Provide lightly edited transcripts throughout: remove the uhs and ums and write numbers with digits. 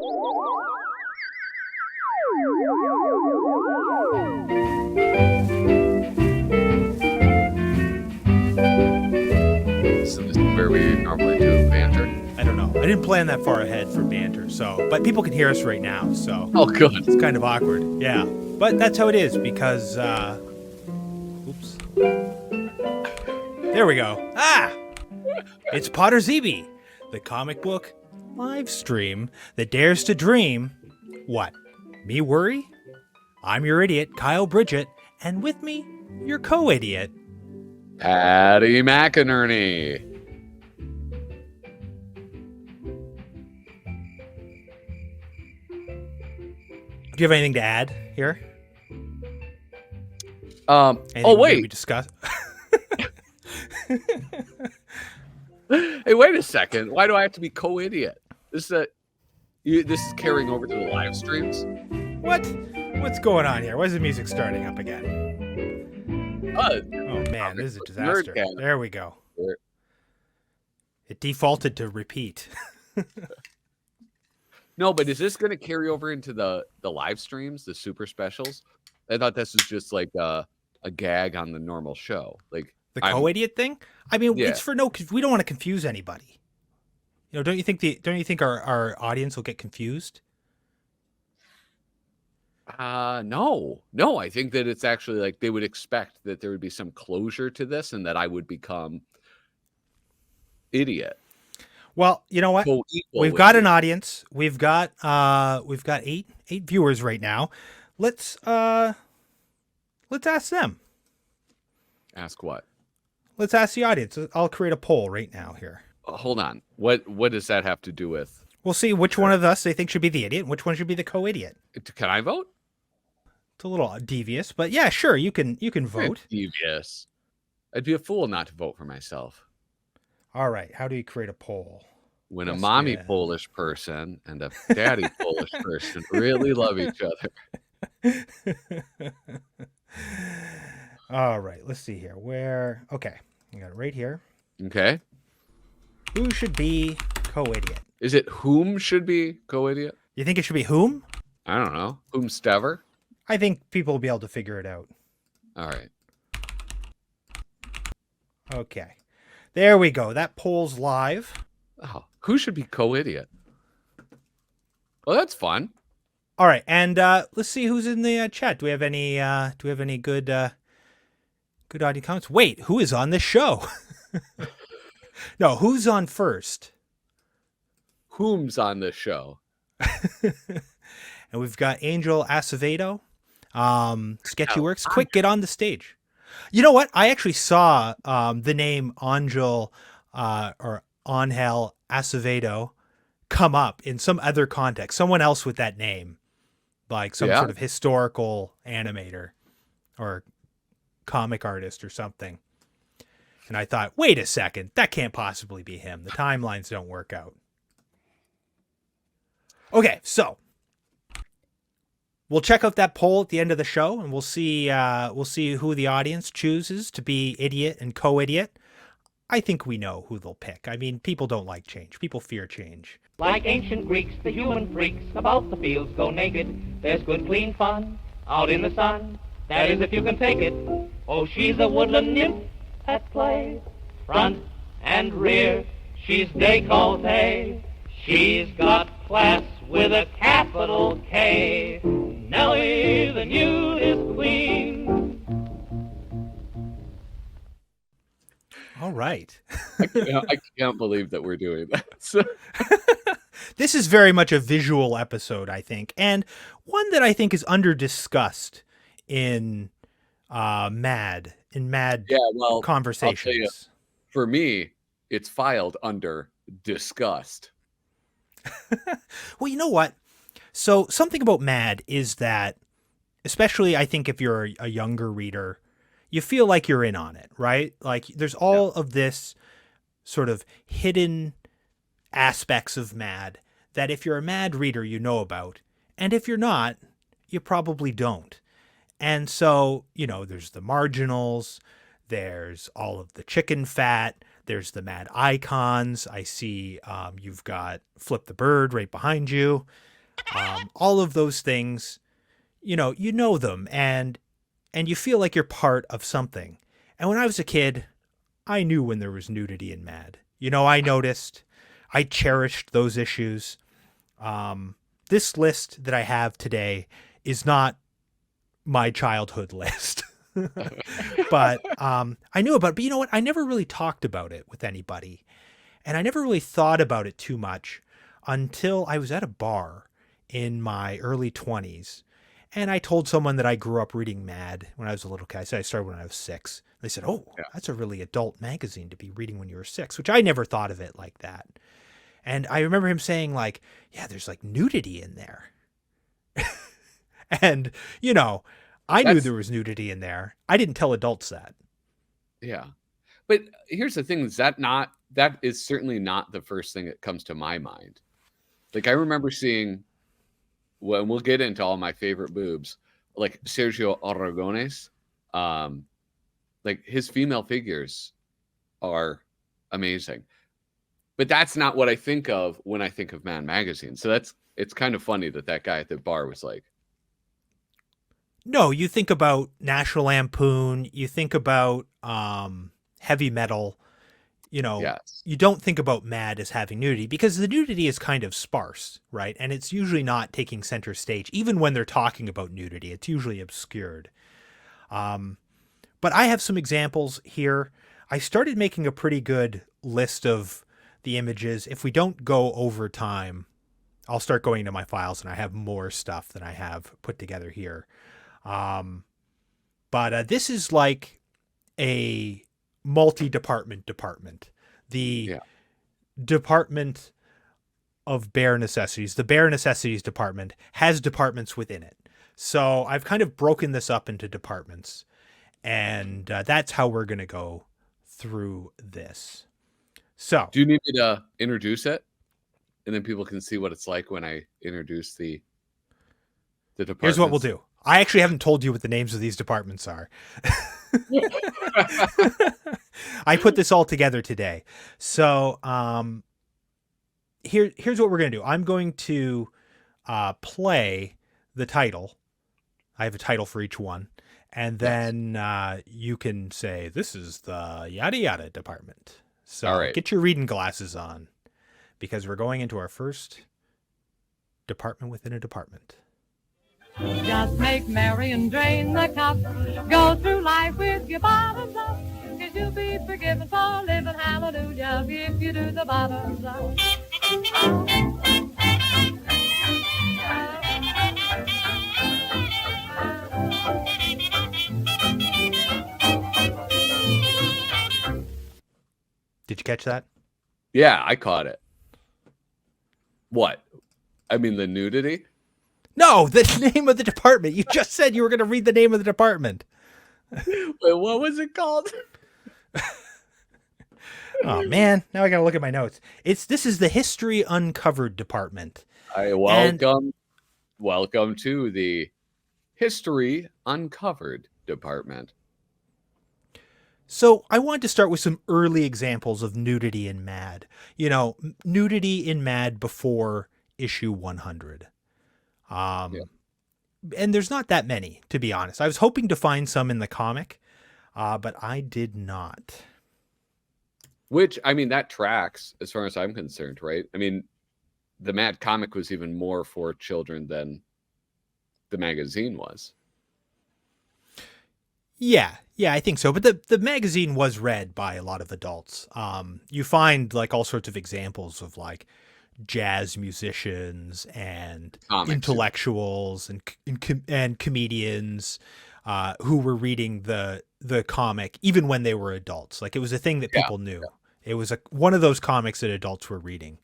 So this is where we normally do banter. I don't know. I didn't plan that far ahead for banter, but people can hear us right now, so. Oh, good. It's kind of awkward, yeah. But that's how it is because, oops. There we go. Ah! It's PODRZEBIE, the comic book live stream that dares to dream. What? Me worry? I'm your idiot, Kyle Bridget, and with me, your co-idiot, Patty McInerney. Do you have anything to add here? Oh, wait. We discuss. Hey, wait a second. Why do I have to be co-idiot? This is carrying over to the live streams? What? What's going on here? Why is the music starting up again? Oh, man, this is a disaster. There we go. It defaulted to repeat. No, but is this going to carry over into the live streams, the super specials? I thought this was just like a gag on the normal show. Like the co-idiot thing? I mean, yeah. It's for we don't want to confuse anybody. You know, don't you think our audience will get confused? No. I think that it's actually like they would expect that there would be some closure to this and that I would become idiot. Well, you know what? We've got an audience. We've got eight viewers right now. Let's ask them. Ask what? Let's ask the audience. I'll create a poll right now here. Hold on. What does that have to do with? We'll see which one of us they think should be the idiot and which one should be the co-idiot. Can I vote? It's a little devious, but yeah, sure, you can vote. Devious. I'd be a fool not to vote for myself. All right, how do you create a poll? When a mommy Polish person and a daddy Polish person really love each other. All right, let's see here. Okay, I got it right here. Okay. Who should be co-idiot? Is it whom should be co-idiot? You think it should be whom? I don't know. Whomstever? I think people will be able to figure it out. All right. Okay. There we go. That poll's live. Oh, who should be co-idiot? Well, that's fun. All right, and let's see who's in the chat. Do we have any good audio comments? Wait, who is on this show? No, who's on first? Whom's on this show? And we've got Angel Acevedo. Sketchy Works. Quick, get on the stage. You know what? I actually saw the name Angel or Angel Acevedo come up in some other context. Someone else with that name, like some sort of historical animator or comic artist or something. And I thought, wait a second, that can't possibly be him. The timelines don't work out. Okay, so we'll check out that poll at the end of the show, and we'll see who the audience chooses to be idiot and co-idiot. I think we know who they'll pick. I mean, people don't like change. People fear change. Like ancient Greeks, the human freaks about the fields go naked. There's good, clean fun out in the sun. That is if you can take it. Oh, she's a woodland nymph at play. Front and rear, she's décolleté. She's got class with a capital K. Nellie, the nude is queen. All right. I can't believe that we're doing that. So. This is very much a visual episode, I think, and one that I think is under-discussed in Mad conversations. I'll tell you, for me, it's filed under disgust. Well, you know what? So something about Mad is that, especially I think if you're a younger reader, you feel like you're in on it, right? Like there's all of this sort of hidden aspects of Mad that if you're a Mad reader, you know about. And if you're not, you probably don't. And so, you know, there's the marginals, there's all of the chicken fat, there's the Mad icons. I see you've got Flip the Bird right behind you. All of those things, you know them, and you feel like you're part of something. And when I was a kid, I knew when there was nudity in Mad. I noticed. I cherished those issues. This list that I have today is not my childhood list. But I knew about it. But you know what? I never really talked about it with anybody. And I never really thought about it too much until I was at a bar in my early 20s. And I told someone that I grew up reading Mad when I was a little kid. I said I started when I was 6. They said, "Oh, Yeah. that's a really adult magazine to be reading when you were 6," which I never thought of it like that. And I remember him saying like, "Yeah, there's like nudity in there." And, I knew That's there was nudity in there. I didn't tell adults that. Yeah. But here's the thing, that is certainly not the first thing that comes to my mind. Like I remember seeing, well, and we'll get into all my favorite boobs, like Sergio Aragones. Like his female figures are amazing. But that's not what I think of when I think of Mad Magazine. So it's kind of funny that guy at the bar was like, No, you think about National Lampoon, you think about heavy metal, yes. you don't think about Mad as having nudity because the nudity is kind of sparse, right? And it's usually not taking center stage. Even when they're talking about nudity, it's usually obscured. But I have some examples here. I started making a pretty good list of the images. If we don't go over time, I'll start going into my files and I have more stuff than I have put together here. But this is like a multi-department department. The Department of Bare Necessities, the Bare Necessities Department, has departments within it. So I've kind of broken this up into departments, and that's how we're going to go through this. So Do you need me to introduce it? And then people can see what it's like when I introduce the department. Here's what we'll do. I actually haven't told you what the names of these departments are. I put this all together today. So here's what we're going to do. I'm going to play the title. I have a title for each one. And then you can say, this is the yada yada department. So all right. Get your reading glasses on because we're going into our first department within a department. Just make merry and drain the cup. Go through life with your bottoms up. 'Cause you'll be forgiven for living hallelujah if you do the bottoms up. Did you catch that? Yeah, I caught it. What? I mean, the nudity? No, the name of the department. You just said you were going to read the name of the department. Wait, what was it called? Oh man, now I got to look at my notes. This is the History Uncovered department. Welcome to the History Uncovered department. So I wanted to start with some early examples of nudity in Mad. Nudity in Mad before issue 100. And there's not that many, to be honest. I was hoping to find some in the comic, but I did not. Which, I mean, that tracks as far as I'm concerned, right? I mean, the Mad comic was even more for children than the magazine was. Yeah, I think so. But the magazine was read by a lot of adults. You find like all sorts of examples of like jazz musicians and intellectuals and comedians who were reading the comic even when they were adults. Like it was a thing that people knew. It was one of those comics that adults were reading.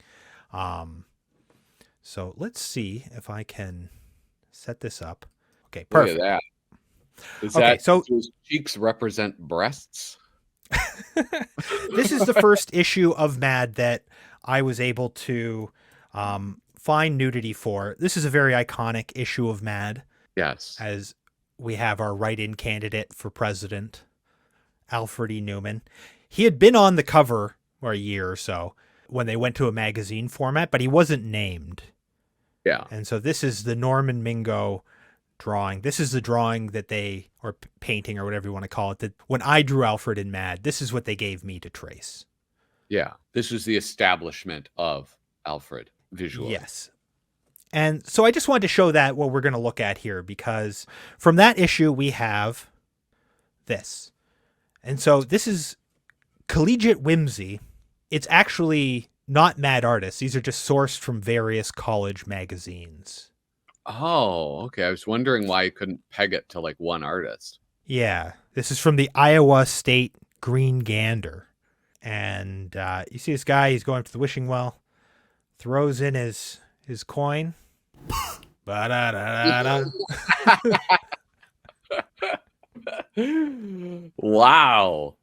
So let's see if I can set this up. Okay, perfect. Look at that. Those cheeks represent breasts? This is the first issue of Mad that I was able to find nudity for. This is a very iconic issue of Mad. Yes. As we have our write-in candidate for president, Alfred E. Newman. He had been on the cover for a year or so when they went to a magazine format, but he wasn't named. Yeah. And so this is the Norman Mingo drawing. This is the drawing that they, or painting or whatever you want to call it, that when I drew Alfred in Mad, this is what they gave me to trace. Yeah. This was the establishment of Alfred visually. Yes. And so I just wanted to show that what we're going to look at here, because from that issue we have this. And so this is Collegiate Whimsy. It's actually not Mad artists. These are just sourced from various college magazines. Oh, okay. I was wondering why you couldn't peg it to like one artist. Yeah. This is from the Iowa State Green Gander. And you see this guy, he's going up to the wishing well, throws in his coin. Ba-da-da-da-da. Wow.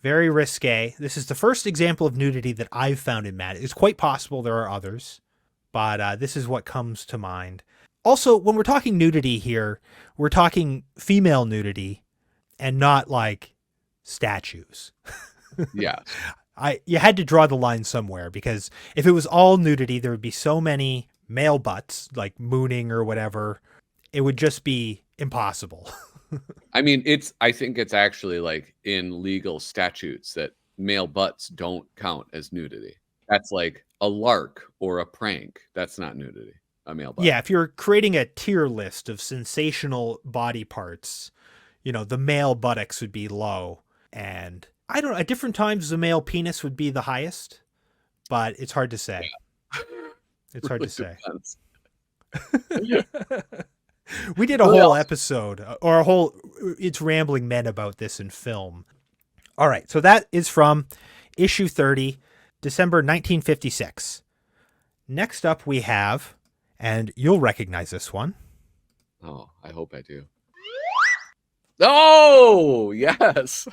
Very risque. This is the first example of nudity that I've found in Mad. It's quite possible there are others, but this is what comes to mind. Also, when we're talking nudity here, we're talking female nudity and not like statues. Yeah. You had to draw the line somewhere, because if it was all nudity, there would be so many male butts, like mooning or whatever. It would just be impossible. I mean, I think it's actually like in legal statutes that male butts don't count as nudity. That's like a lark or a prank. That's not nudity. A male butt. Yeah, if you're creating a tier list of sensational body parts, the male buttocks would be low, and I don't know, at different times the male penis would be the highest, but it's hard to say. Yeah. It's hard to say. We did a whole episode, or a whole It's Rambling Men about this in film. All right, so that is from issue 30, December 1956. Next up we have, and you'll recognize this one. Oh, I hope I do. Oh, yes.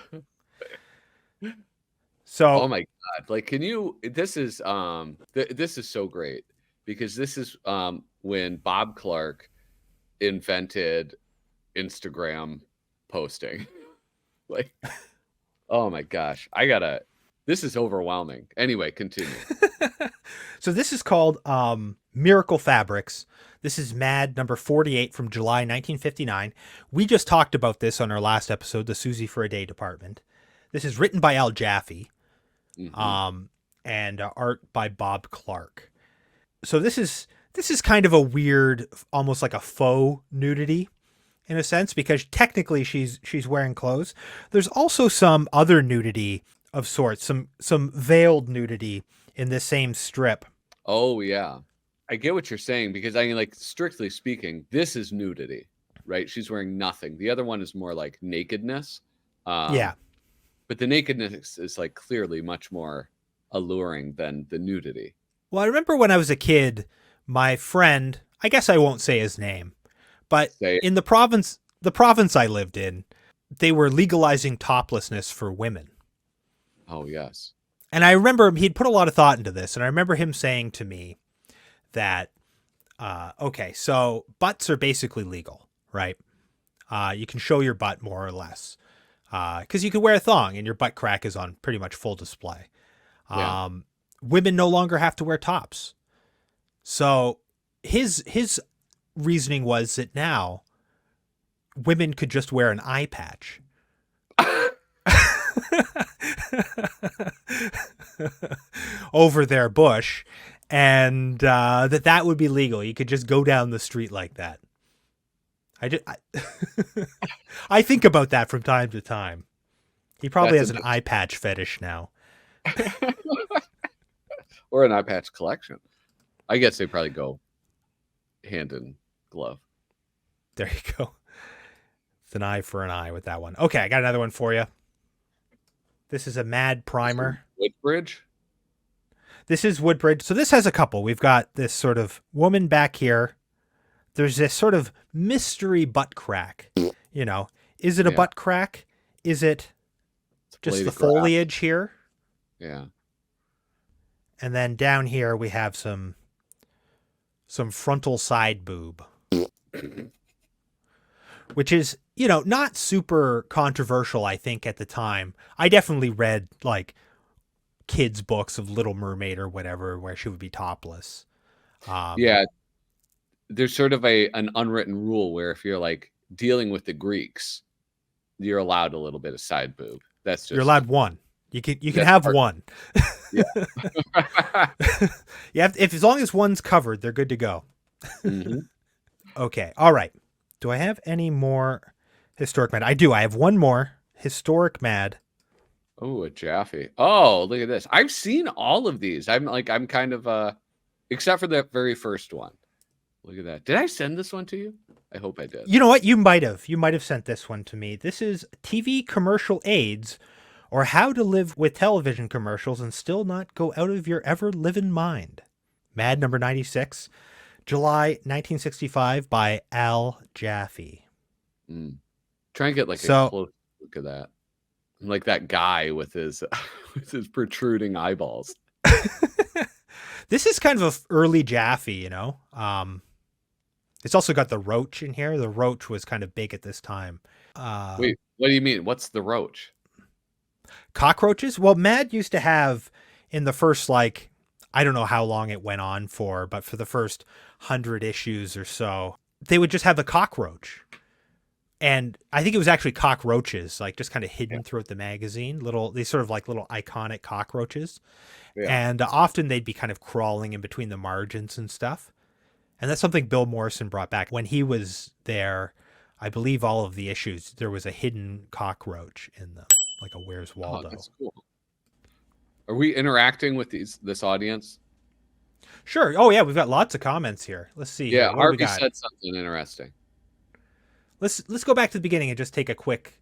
So, oh my God. Like, this is this is so great, because this is when Bob Clark invented Instagram posting. Like, oh my gosh. This is overwhelming. Anyway, continue. So this is called Miracle Fabrics. This is Mad number 48 from July 1959. We just talked about this on our last episode, the Susie for a Day Department. This is written by Al Jaffe, and art by Bob Clark. So this is kind of a weird, almost like a faux nudity in a sense, because technically she's wearing clothes. There's also some other nudity of sorts, some veiled nudity in this same strip. Oh yeah. I get what you're saying, because I mean, like, strictly speaking, this is nudity, right? She's wearing nothing. The other one is more like nakedness. Yeah. But the nakedness is like clearly much more alluring than the nudity. Well, I remember when I was a kid, my friend, I guess I won't say his name, but in the province I lived in, they were legalizing toplessness for women. Oh, yes. And I remember he'd put a lot of thought into this. And I remember him saying to me that, okay, so butts are basically legal, right? You can show your butt more or less. Because you could wear a thong and your butt crack is on pretty much full display. Yeah. Women no longer have to wear tops. So his reasoning was that now women could just wear an eye patch. Over their bush, and that would be legal. You could just go down the street like that. I think about that from time to time. He probably has an eye patch fetish now. Or an eye patch collection. I guess they probably go hand in glove. There you go. It's an eye for an eye with that one. Okay, I got another one for you. This is a Mad primer. Woodbridge? This is Woodbridge. So this has a couple. We've got this sort of woman back here. There's this sort of mystery butt crack. You know, is it a butt crack? Is it just the foliage here? Yeah. And then down here we have some frontal side boob. Which is, you know, not super controversial, I think, at the time. I definitely read, like, kids' books of Little Mermaid or whatever, where she would be topless. Yeah, there's sort of an unwritten rule where if you're like dealing with the Greeks, you're allowed a little bit of side boob. That's just You're allowed one. You can that's have part- one. Yeah. You have if as long as one's covered, they're good to go. Mhm. Okay. All right. Do I have any more historic mad? I do. I have one more historic mad. Oh, a Jaffe. Oh, look at this. I've seen all of these. I'm kind of except for the very first one. Look at that. Did I send this one to you? I hope I did. You know what? You might have. You might have sent this one to me. This is TV commercial aids, or how to live with television commercials and still not go out of your ever living mind. Mad number 96, July 1965 by Al Jaffe. Try and get like a close look at that. Like that guy with his with his protruding eyeballs. This is kind of an early Jaffe, you know. It's also got the roach in here. The roach was kind of big at this time. Wait, what do you mean? What's the roach? Cockroaches? Well, Mad used to have in the first, like, I don't know how long it went on for, but for the first 100 issues or so, they would just have the cockroach. And I think it was actually cockroaches, like just kind of hidden throughout the magazine. These sort of like little iconic cockroaches. Yeah. And often they'd be kind of crawling in between the margins and stuff. And that's something Bill Morrison brought back. When he was there, I believe all of the issues, there was a hidden cockroach in them, like a Where's Waldo. Oh, that's cool. Are we interacting with this audience? Sure. Oh, yeah, we've got lots of comments here. Let's see. Yeah, Harvey said something interesting. Let's go back to the beginning and just take a quick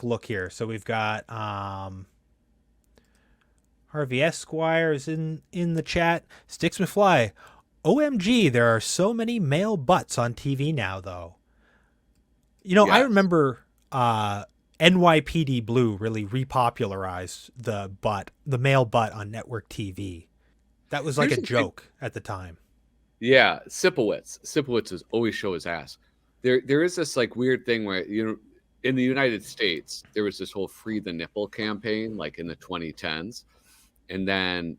look here. So we've got Harvey Esquire is in the chat. Sticks McFly. OMG, there are so many male butts on TV now, though. You know, yes. I remember NYPD Blue really repopularized the male butt on network TV. That was like a joke at the time. Yeah, Sipowicz is always show his ass. There is this like weird thing where, you know, in the United States, there was this whole Free the Nipple campaign, like in the 2010s. And then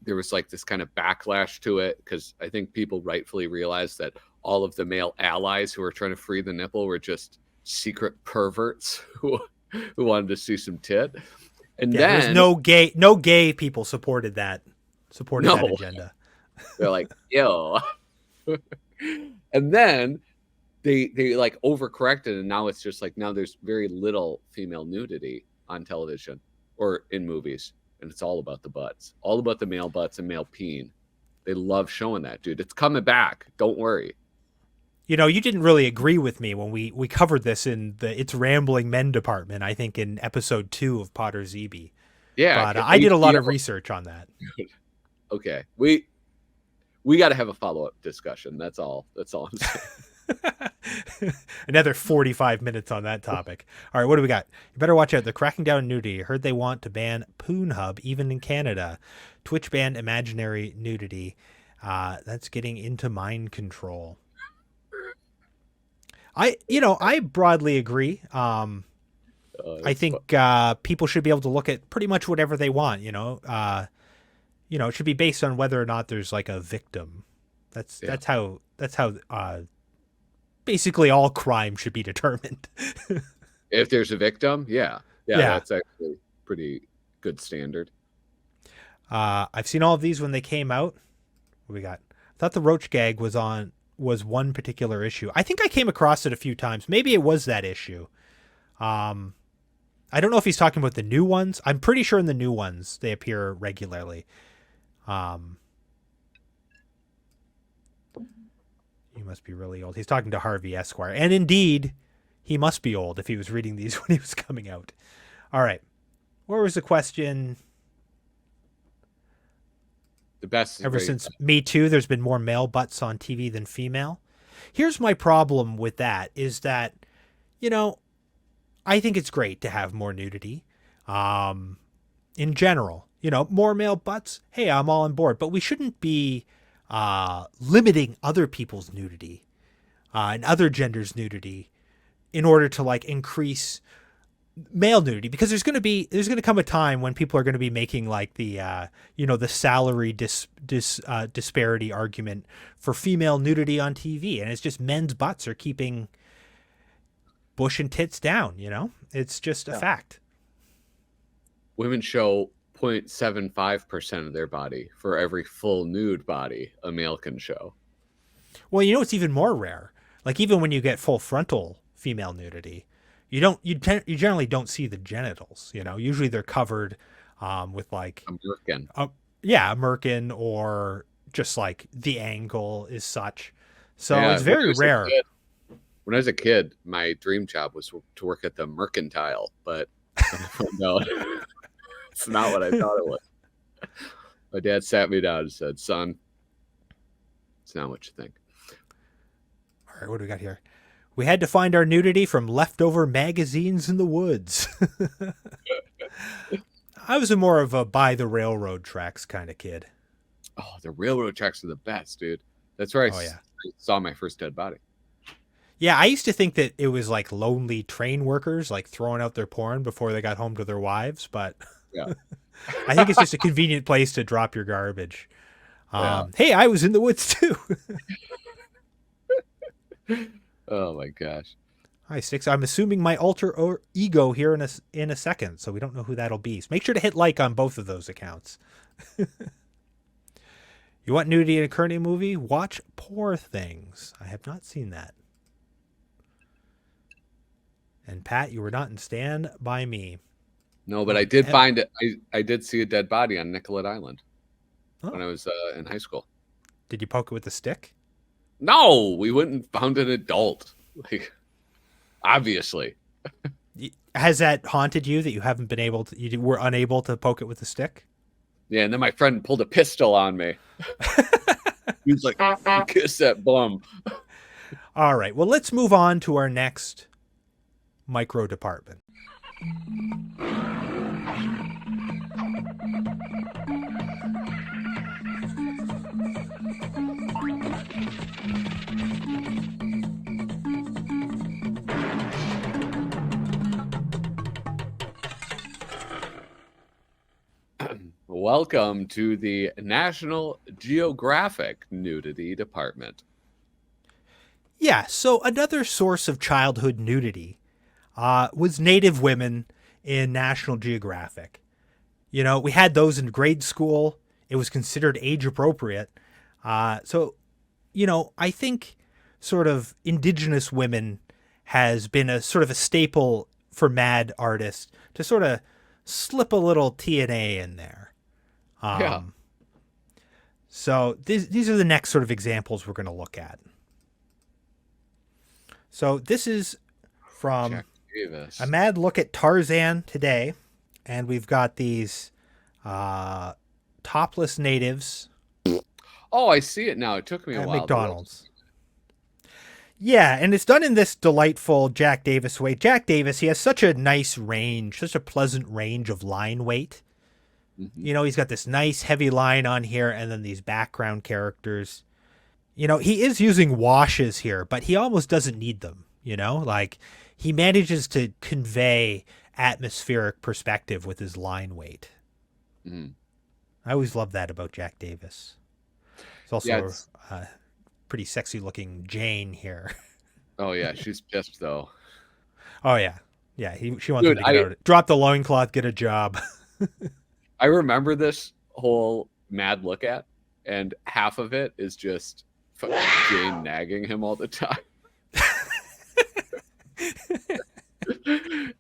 there was like this kind of backlash to it because I think people rightfully realized that all of the male allies who were trying to free the nipple were just secret perverts who wanted to see some tit. And then no gay people supported that agenda. They're like, yo. And then they like overcorrected, and now it's just like now there's very little female nudity on television or in movies. And it's all about the butts, all about the male butts and male peen. They love showing that, dude. It's coming back. Don't worry. You know, you didn't really agree with me when we covered this in the It's Rambling Men department, I think in episode 2 of PODRZEBIE. Yeah. But I did a lot of research on that. Okay. We got to have a follow-up discussion. That's all I'm saying. Another 45 minutes on that topic. All right, what do we got? You better watch out. They're cracking down on nudity. I heard they want to ban Pornhub even in Canada. Twitch banned imaginary nudity. That's getting into mind control. I broadly agree. I think people should be able to look at pretty much whatever they want. It should be based on whether or not there's like a victim. That's how basically all crime should be determined. If there's a victim, yeah, that's actually pretty good standard. I've seen all of these when they came out. What we got? I thought the roach gag was one particular issue. I think I came across it a few times. Maybe it was that issue. I don't know if he's talking about the new ones. I'm pretty sure in the new ones they appear regularly. He must be really old. He's talking to Harvey Esquire. And indeed, he must be old if he was reading these when he was coming out. All right. Where was the question? The best. Ever since Me Too, there's been more male butts on TV than female. Here's my problem with that is that, I think it's great to have more nudity. In general, more male butts. Hey, I'm all on board. But we shouldn't be limiting other people's nudity and other genders' nudity in order to like increase male nudity, because there's going to come a time when people are going to be making like the the salary disparity argument for female nudity on TV, and it's just men's butts are keeping bush and tits down. It's just a fact. Women show 0.75% of their body for every full nude body a male can show. Well, it's even more rare. Like even when you get full frontal female nudity, you generally don't see the genitals. Usually they're covered with like a merkin. A merkin, or just like the angle is such. So it's very rare. When I was a kid, my dream job was to work at the mercantile, but no, it's not what I thought it was. My dad sat me down and said, "Son, it's not what you think." All right, what do we got here? We had to find our nudity from leftover magazines in the woods. I was more of a by the railroad tracks kind of kid. Oh, the railroad tracks are the best, dude. That's where I saw my first dead body. Yeah, I used to think that it was like lonely train workers like throwing out their porn before they got home to their wives, but yeah. I think it's just a convenient place to drop your garbage. Hey, I was in the woods too. Oh my gosh. Hi, Six. I'm assuming my alter ego here in a second, so we don't know who that'll be. So make sure to hit like on both of those accounts. You want nudity in a current movie? Watch Poor Things. I have not seen that. And Pat, you were not in Stand By Me. No, but I did find it. I did see a dead body on Nicollet Island when I was in high school. Did you poke it with a stick? No, we went and found an adult. Like, obviously. Has that haunted you that you haven't been able to? You were unable to poke it with a stick? Yeah, and then my friend pulled a pistol on me. He was like, "Kiss that bum." All right. Well, let's move on to our next micro department. Welcome to the National Geographic Nudity Department. Yeah, so another source of childhood nudity was Native women in National Geographic. We had those in grade school. It was considered age appropriate. So, I think sort of Indigenous women has been a sort of a staple for mad artists to sort of slip a little T&A in there. Yeah. So these are the next sort of examples we're going to look at. So this is from a mad look at Tarzan today. And we've got these topless natives. Oh, I see it now. It took me a while. McDonald's. Yeah, and it's done in this delightful Jack Davis way. Jack Davis, he has such a nice range, such a pleasant range of line weight. Mm-hmm. He's got this nice heavy line on here and then these background characters. He is using washes here, but he almost doesn't need them, Like, he manages to convey atmospheric perspective with his line weight. Mm. I always love that about Jack Davis. It's also pretty sexy looking Jane here. Oh yeah, she's pissed though. Oh yeah. Yeah, she wants him to get out. Drop the loincloth, get a job. I remember this whole mad look at, and half of it is just Jane nagging him all the time.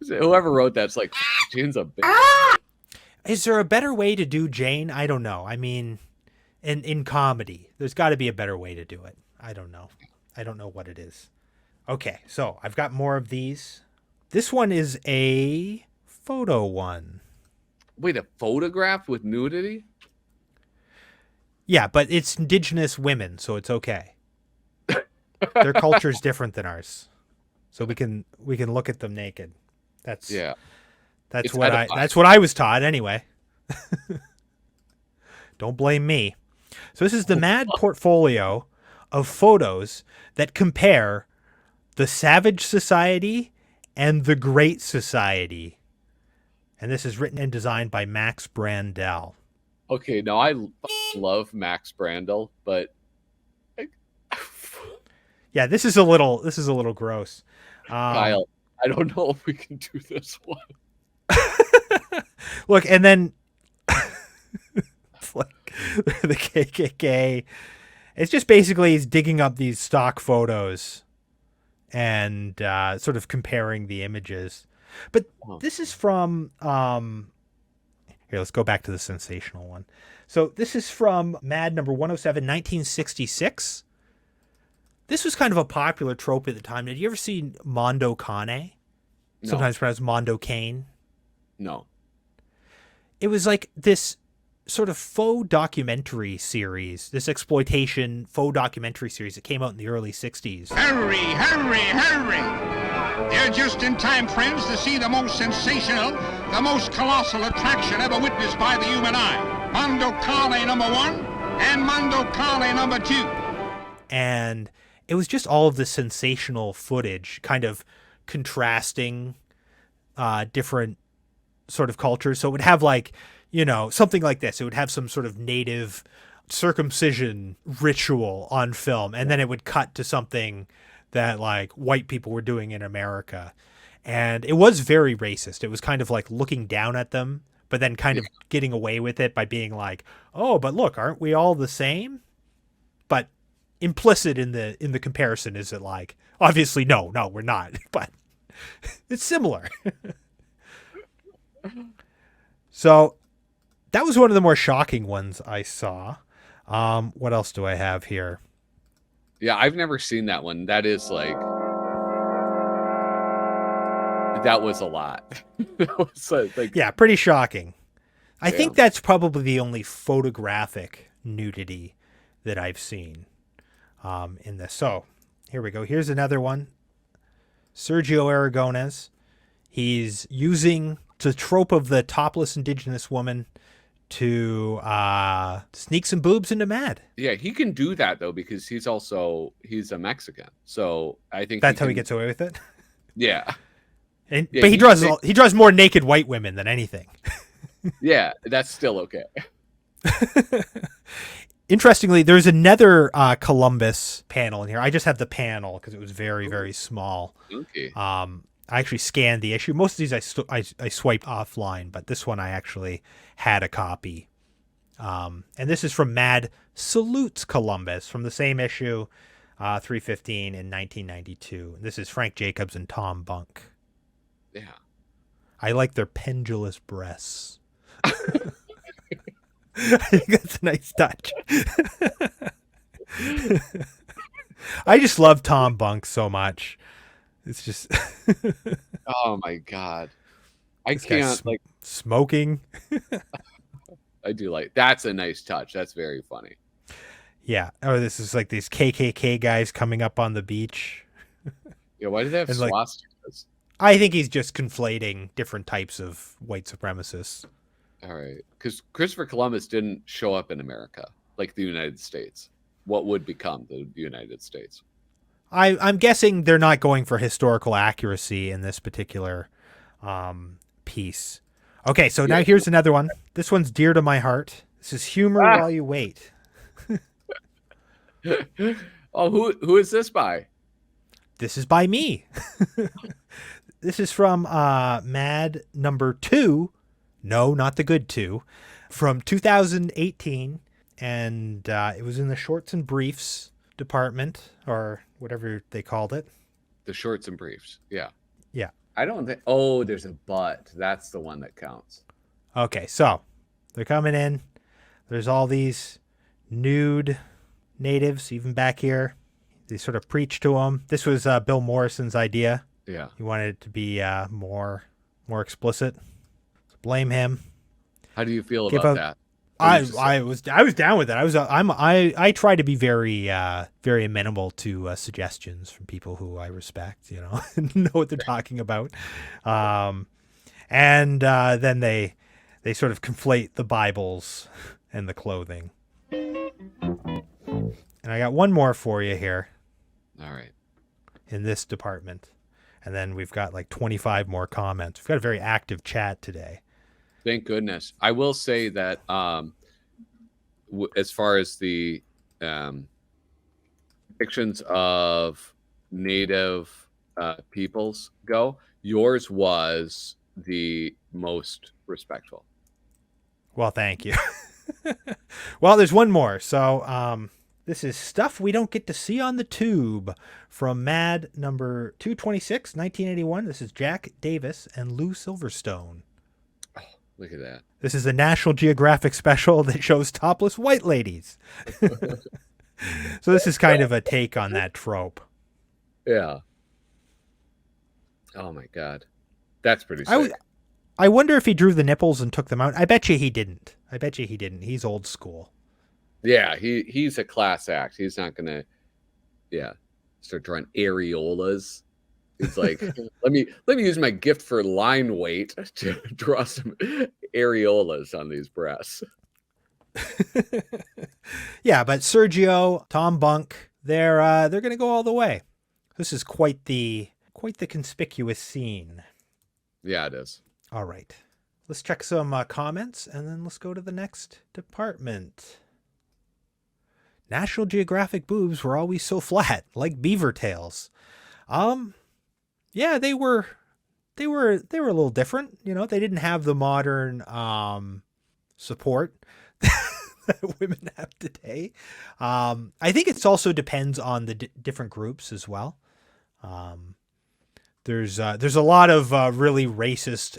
Whoever wrote that's like, Jane's a bitch. Is there a better way to do Jane? I don't know. I mean, in comedy, there's got to be a better way to do it. I don't know. I don't know what it is. Okay, so I've got more of these. This one is a photo one. Wait, a photograph with nudity? Yeah, but it's Indigenous women, so it's okay. Their culture is different than ours, so we can look at them naked. That's what I was taught anyway. Don't blame me. So this is the mad portfolio of photos that compare the Savage Society and The Great Society. And this is written and designed by Max Brandel. Okay, now I love Max Brandel, but yeah, this is a little gross. Kyle, I don't know if we can do this one. Look, and then it's like the KKK. It's just basically he's digging up these stock photos and sort of comparing the images. But this is from here, let's go back to the sensational one. So this is from Mad number 107, 1966. This was kind of a popular trope at the time. Did you ever see Mondo Cane? No. Sometimes pronounced Mondo Cane. No. It was like this sort of faux documentary series, this exploitation faux documentary series that came out in the early 60s. Hurry, hurry, hurry! They're just in time, friends, to see the most sensational, the most colossal attraction ever witnessed by the human eye. Mondo Cane number 1 and Mondo Cane number 2. And it was just all of the sensational footage, kind of contrasting different sort of cultures. So it would have like, you know, something like this. It would have some sort of native circumcision ritual on film. And then it would cut to something that like white people were doing in America. And it was very racist. It was kind of like looking down at them, but then kind of getting away with it by being like, oh, but look, aren't we all the same? But implicit in the comparison is it like, obviously, no, we're not, but it's similar. So that was one of the more shocking ones I saw. What else do I have here? Yeah, I've never seen that one. That is like, that was a lot. That was like, yeah, pretty shocking. I Yeah. think that's probably the only photographic nudity that I've seen in this. So here we go. Here's another one. Sergio Aragonés. He's using the trope of the topless indigenous woman to sneak some boobs into Mad. yeah, he can do that though because he's a Mexican. So I think That's how he gets away with it. Yeah, And, Yeah, but he- he draws more naked white women than anything. yeah, that's still okay. Interestingly, there's another Columbus panel in here. I just have the panel because it was very, very small. Okay. I actually scanned the issue. Most of these I swiped offline, but this one I actually had a copy. And this is from Mad Salutes Columbus from the same issue, 315 in 1992. This is Frank Jacobs and Tom Bunk. Yeah. I like their pendulous breasts. I think that's a nice touch. I just love Tom Bunk so much. It's just Oh my god. I this guy's can't like. smoking. I do like. That's a nice touch. That's very funny. Yeah. Oh, this is like these KKK guys coming up on the beach. Yeah. Why do they have And, like, swastikas? I think he's just conflating different types of white supremacists. All right, because Christopher Columbus didn't show up in America like the United States. What would become the United States? I'm guessing they're not going for historical accuracy in this particular piece. Okay, so now here's another one. This one's dear to my heart. This is Humor While You Wait. Oh, who is this by? This is by me. This is from Mad number 2. No, not the good 2. From 2018. And it was in the Shorts and Briefs department, or whatever they called it. The Shorts and Briefs. Yeah. Yeah. I don't think. Oh, there's a but. That's the one that counts. Okay, so they're coming in. There's all these nude natives, even back here. They sort of preach to them. This was Bill Morrison's idea. Yeah. He wanted it to be more explicit. So blame him. How do you feel Give about up- that? I was down with it. I try to be very very amenable to suggestions from people who I respect, you know, know what they're talking about. And then they sort of conflate the Bibles and the clothing. And I got one more for you here All right. in this department. And then we've got like 25 more comments. We've got a very active chat today. Thank goodness. I will say that as far as the depictions of native peoples go, yours was the most respectful. Well, thank you. Well, there's one more. So this is stuff we don't get to see on the tube from Mad number 226, 1981. This is Jack Davis and Lou Silverstone. Oh, look at that. This is a National Geographic special that shows topless white ladies. So this is kind of a take on that trope. Yeah. Oh my God. That's pretty sick. I wonder if he drew the nipples and took them out. I bet you he didn't. He's old school. Yeah, he's a class act. He's not gonna start drawing areolas. He's like, let me use my gift for line weight to draw some areolas on these breasts. Yeah, but Sergio, Tom Bunk, they're gonna go all the way. This is quite the conspicuous scene. Yeah, it is. All right, let's check some comments and then let's go to the next department. National Geographic boobs were always so flat, like beaver tails. Yeah, they were a little different. You know, they didn't have the modern support that women have today. I think it also depends on the different groups as well. There's a lot of really racist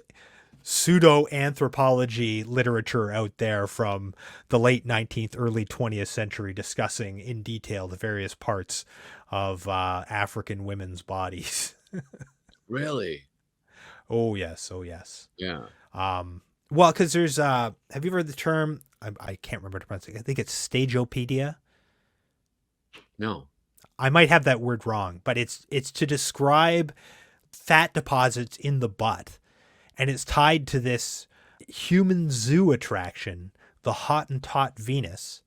pseudo-anthropology literature out there from the late 19th, early 20th century discussing in detail the various parts of African women's bodies. Really? Oh, yes. Yeah. Well, because there's, have you ever heard the term, I can't remember to pronounce it, I think it's stageopedia. No. I might have that word wrong, but it's to describe fat deposits in the butt. And it's tied to this human zoo attraction, the Hottentot Venus.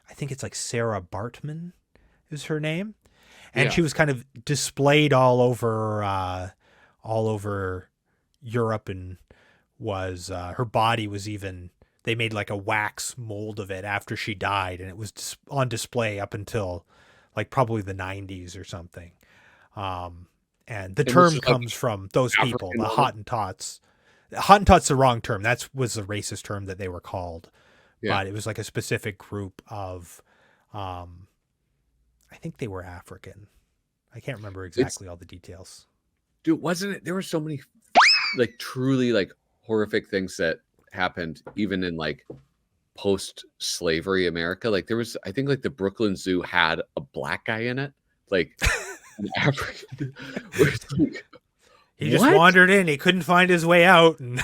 I think it's like Sarah Bartman is her name. And she was kind of displayed all over Europe, and was her body was even, they made like a wax mold of it after she died, and it was on display up until like probably the 90s or something. And the term comes from those people, the Hottentots. Hottentot's the wrong term. That was the racist term that they were called. Yeah. But it was like a specific group of, I think they were African. I can't remember exactly all the details. Dude, wasn't it? There were so many like truly like horrific things that happened even in like post-slavery America. Like there was, I think like the Brooklyn Zoo had a black guy in it. Like an African. Like, he just wandered in. He couldn't find his way out, and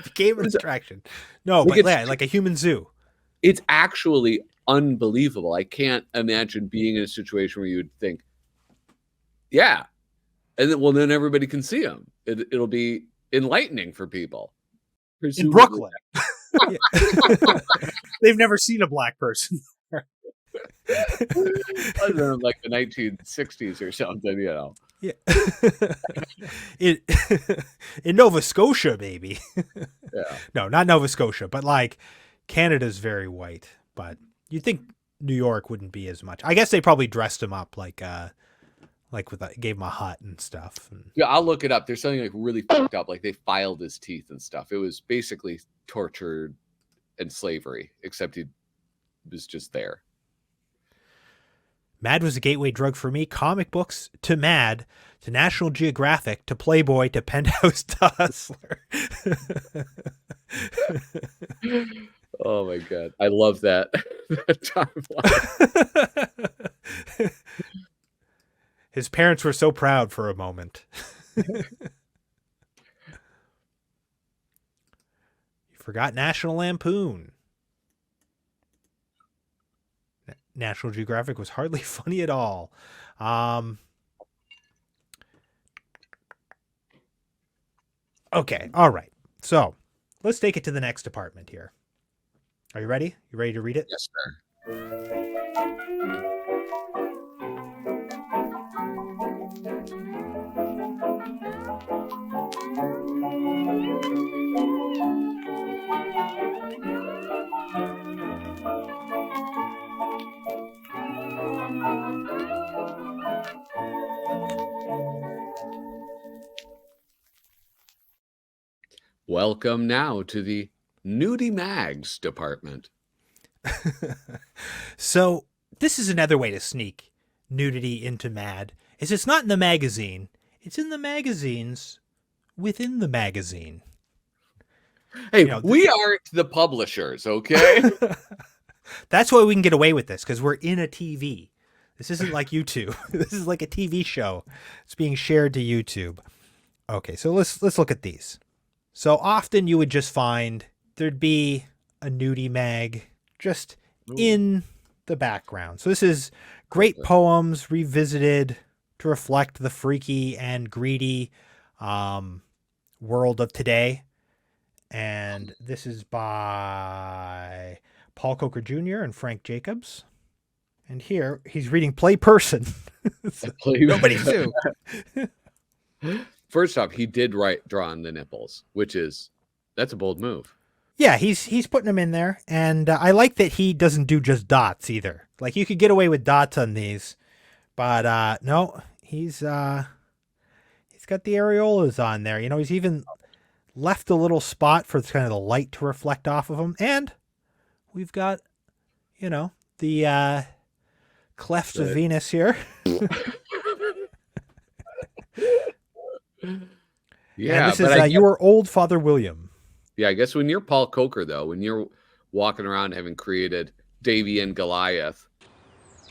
became an attraction. No, but yeah, like a human zoo. It's actually unbelievable. I can't imagine being in a situation where you would think, yeah, and then, then everybody can see him. It'll be enlightening for people. In Brooklyn. They've never seen a black person. Other than like the 1960s or something, you know. Yeah. In Nova Scotia, maybe. Yeah. No, not Nova Scotia, but like Canada's very white. But you'd think New York wouldn't be as much. I guess they probably dressed him up like gave him a hut and stuff. Yeah, I'll look it up. There's something like really fucked up. Like they filed his teeth and stuff. It was basically torture and slavery, except he was just there. Mad was a gateway drug for me. Comic books to Mad, to National Geographic, to Playboy, to Penthouse, to Hustler. Oh my God. I love that timeline. His parents were so proud for a moment. You forgot National Lampoon. National Geographic was hardly funny at all. Okay, all right. So let's take it to the next department here. Are you ready? You ready to read it? Yes, sir. Welcome now to the Nudie Mags department. So this is another way to sneak nudity into Mad. Is it's not in the magazine. It's in the magazines within the magazine. Hey, we aren't the publishers, okay? That's why we can get away with this, because we're in a TV. This isn't like YouTube. This is like a TV show. It's being shared to YouTube. Okay, so let's look at these. So often you would just find there'd be a nudie mag just in the background. So this is great poems revisited to reflect the freaky and greedy world of today. And this is by Paul Coker Jr. and Frank Jacobs. And here he's reading Play Person. Nobody sue. First off, he did draw on the nipples, that's a bold move. Yeah, he's putting them in there, and I like that he doesn't do just dots either. Like you could get away with dots on these, but no, he's got the areolas on there. You know, he's even left a little spot for kind of the light to reflect off of them, and we've got, you know, the clefts of Venus here. Yeah, and this is your old Father William. Yeah, I guess when you're Paul Coker, though, when you're walking around having created Davy and Goliath.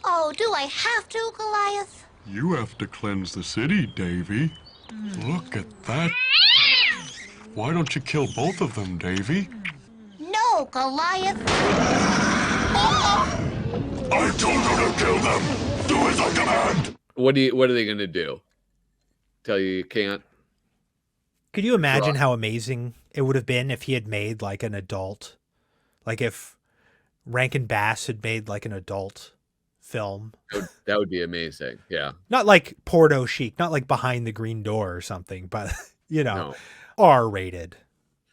Oh, do I have to, Goliath? You have to cleanse the city, Davy. Look at that. Why don't you kill both of them, Davy? No, Goliath. I told you to kill them. Do as I command. What are they going to do? Tell you can't? Could you imagine how amazing it would have been if he had made like an adult, like if Rankin Bass had made like an adult film? That would be amazing. Yeah. Not like Porno Chic, not like Behind the Green Door or something, but you know, R-rated.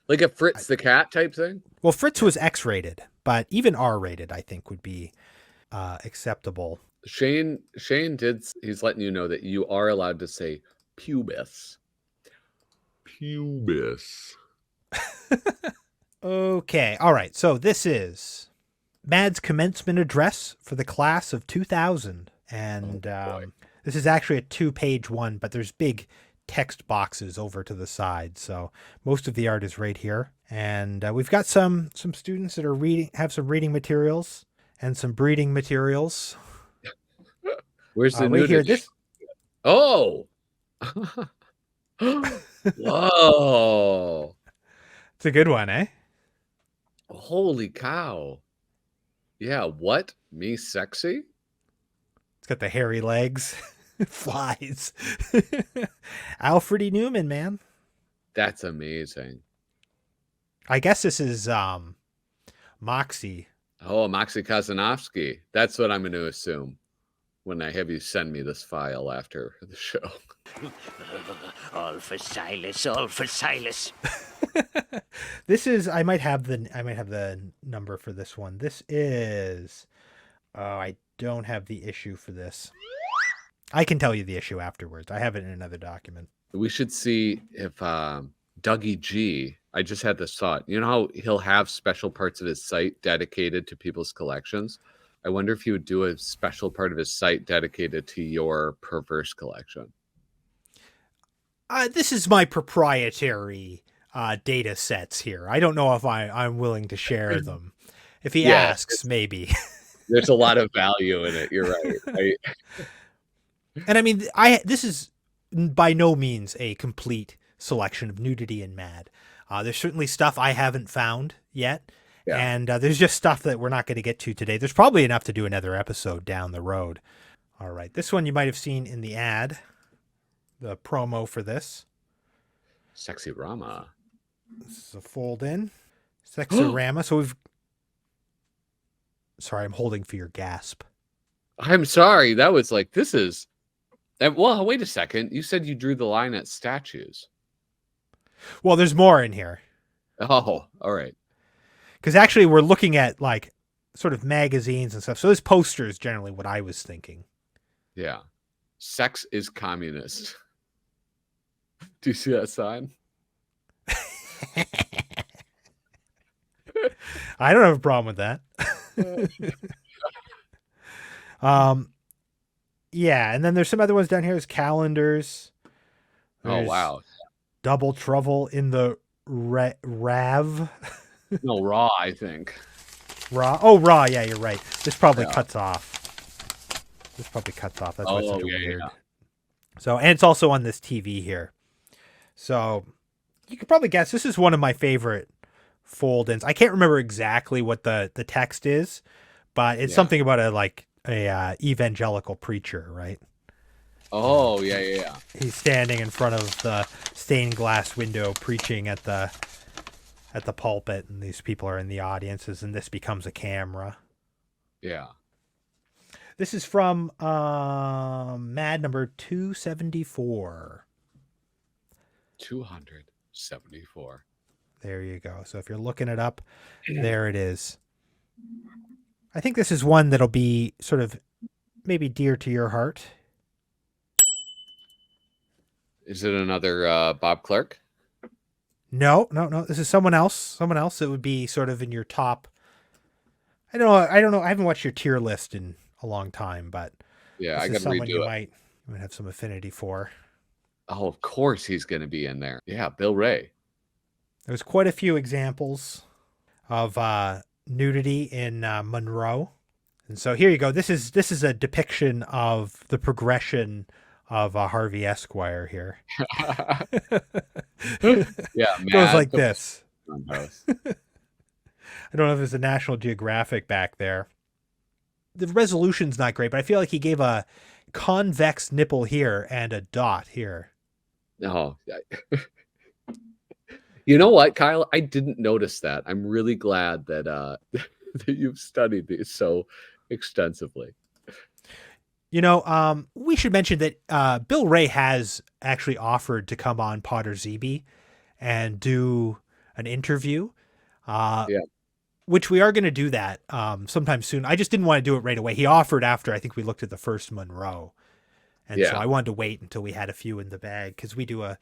Like a Fritz the Cat type thing? Well, Fritz was X-rated, but even R-rated I think would be acceptable. Shane he's letting you know that you are allowed to say pubis. Pubis. Okay. All right. So this is Mad's commencement address for the class of 2000. And this is actually a 2-page one, but there's big text boxes over to the side. So most of the art is right here. And we've got some students that are have some reading materials and some breeding materials. Where's the right here? This. Oh. Whoa. It's a good one, eh? Holy cow. Yeah, what? Me sexy? It's got the hairy legs. Flies. Alfred E. Newman, man. That's amazing. I guess this is Moxie. Oh, Moxie Kazanovsky. That's what I'm going to assume when I have you send me this file after the show. All for Silas, all for Silas. This is I might have the number for this one. This is I don't have the issue for this. I can tell you the issue afterwards. I have it in another document. We should see if Dougie G, I just had this thought. You know how he'll have special parts of his site dedicated to people's collections? I wonder if he would do a special part of his site dedicated to your perverse collection. This is my proprietary data sets here. I don't know if I'm willing to share them. If he asks, maybe. There's a lot of value in it. You're right. And I mean, this is by no means a complete selection of nudity and Mad. There's certainly stuff I haven't found yet. Yeah. And there's just stuff that we're not going to get to today. There's probably enough to do another episode down the road. All right. This one you might have seen in the ad, the promo for this. Sexy Rama. This is a fold in. Sexy Rama. So sorry, I'm holding for your gasp. I'm sorry. That was like, this is. Well, wait a second. You said you drew the line at statues. Well, there's more in here. Oh, all right. Because actually we're looking at like sort of magazines and stuff. So this poster is generally what I was thinking. Yeah. Sex is communist. Do you see that sign? I don't have a problem with that. Yeah, and then there's some other ones down here. There's calendars. Oh, There's wow. Double Trouble in the Rav. No, Raw, I think. Raw. Oh, Raw. Yeah, you're right. This probably Yeah. cuts off. That's why it's such a weird. Yeah. So, and it's also on this TV here. So, you could probably guess this is one of my favorite fold-ins. I can't remember exactly what the text is, but it's something about a evangelical preacher, right? Oh, yeah. He's standing in front of the stained glass window preaching at the pulpit, and these people are in the audiences, and this becomes a camera. Yeah. This is from Mad number 274. 274. There you go. So if you're looking it up, there it is. I think this is one that'll be sort of maybe dear to your heart. Is it another Bob Clark? No. This is someone else. It would be sort of in your top. I don't know. I haven't watched your tier list in a long time, but Yeah, I this is got to someone redo you it. might have some affinity for. Oh, of course he's going to be in there. Yeah, Bill Ray. There's quite a few examples of nudity in Monroe, and so here you go. This is a depiction of the progression of Harvey Esquire here. Yeah, It goes like the- this. I don't know if it's a National Geographic back there. The resolution's not great, but I feel like he gave a convex nipple here and a dot here. Oh, you know what, Kyle? I didn't notice that. I'm really glad that that you've studied these so extensively. You know, we should mention that Bill Ray has actually offered to come on PODRZEBIE and do an interview. Which we are going to do that sometime soon. I just didn't want to do it right away. He offered after I think we looked at the first Monroe. And so I wanted to wait until we had a few in the bag because we do a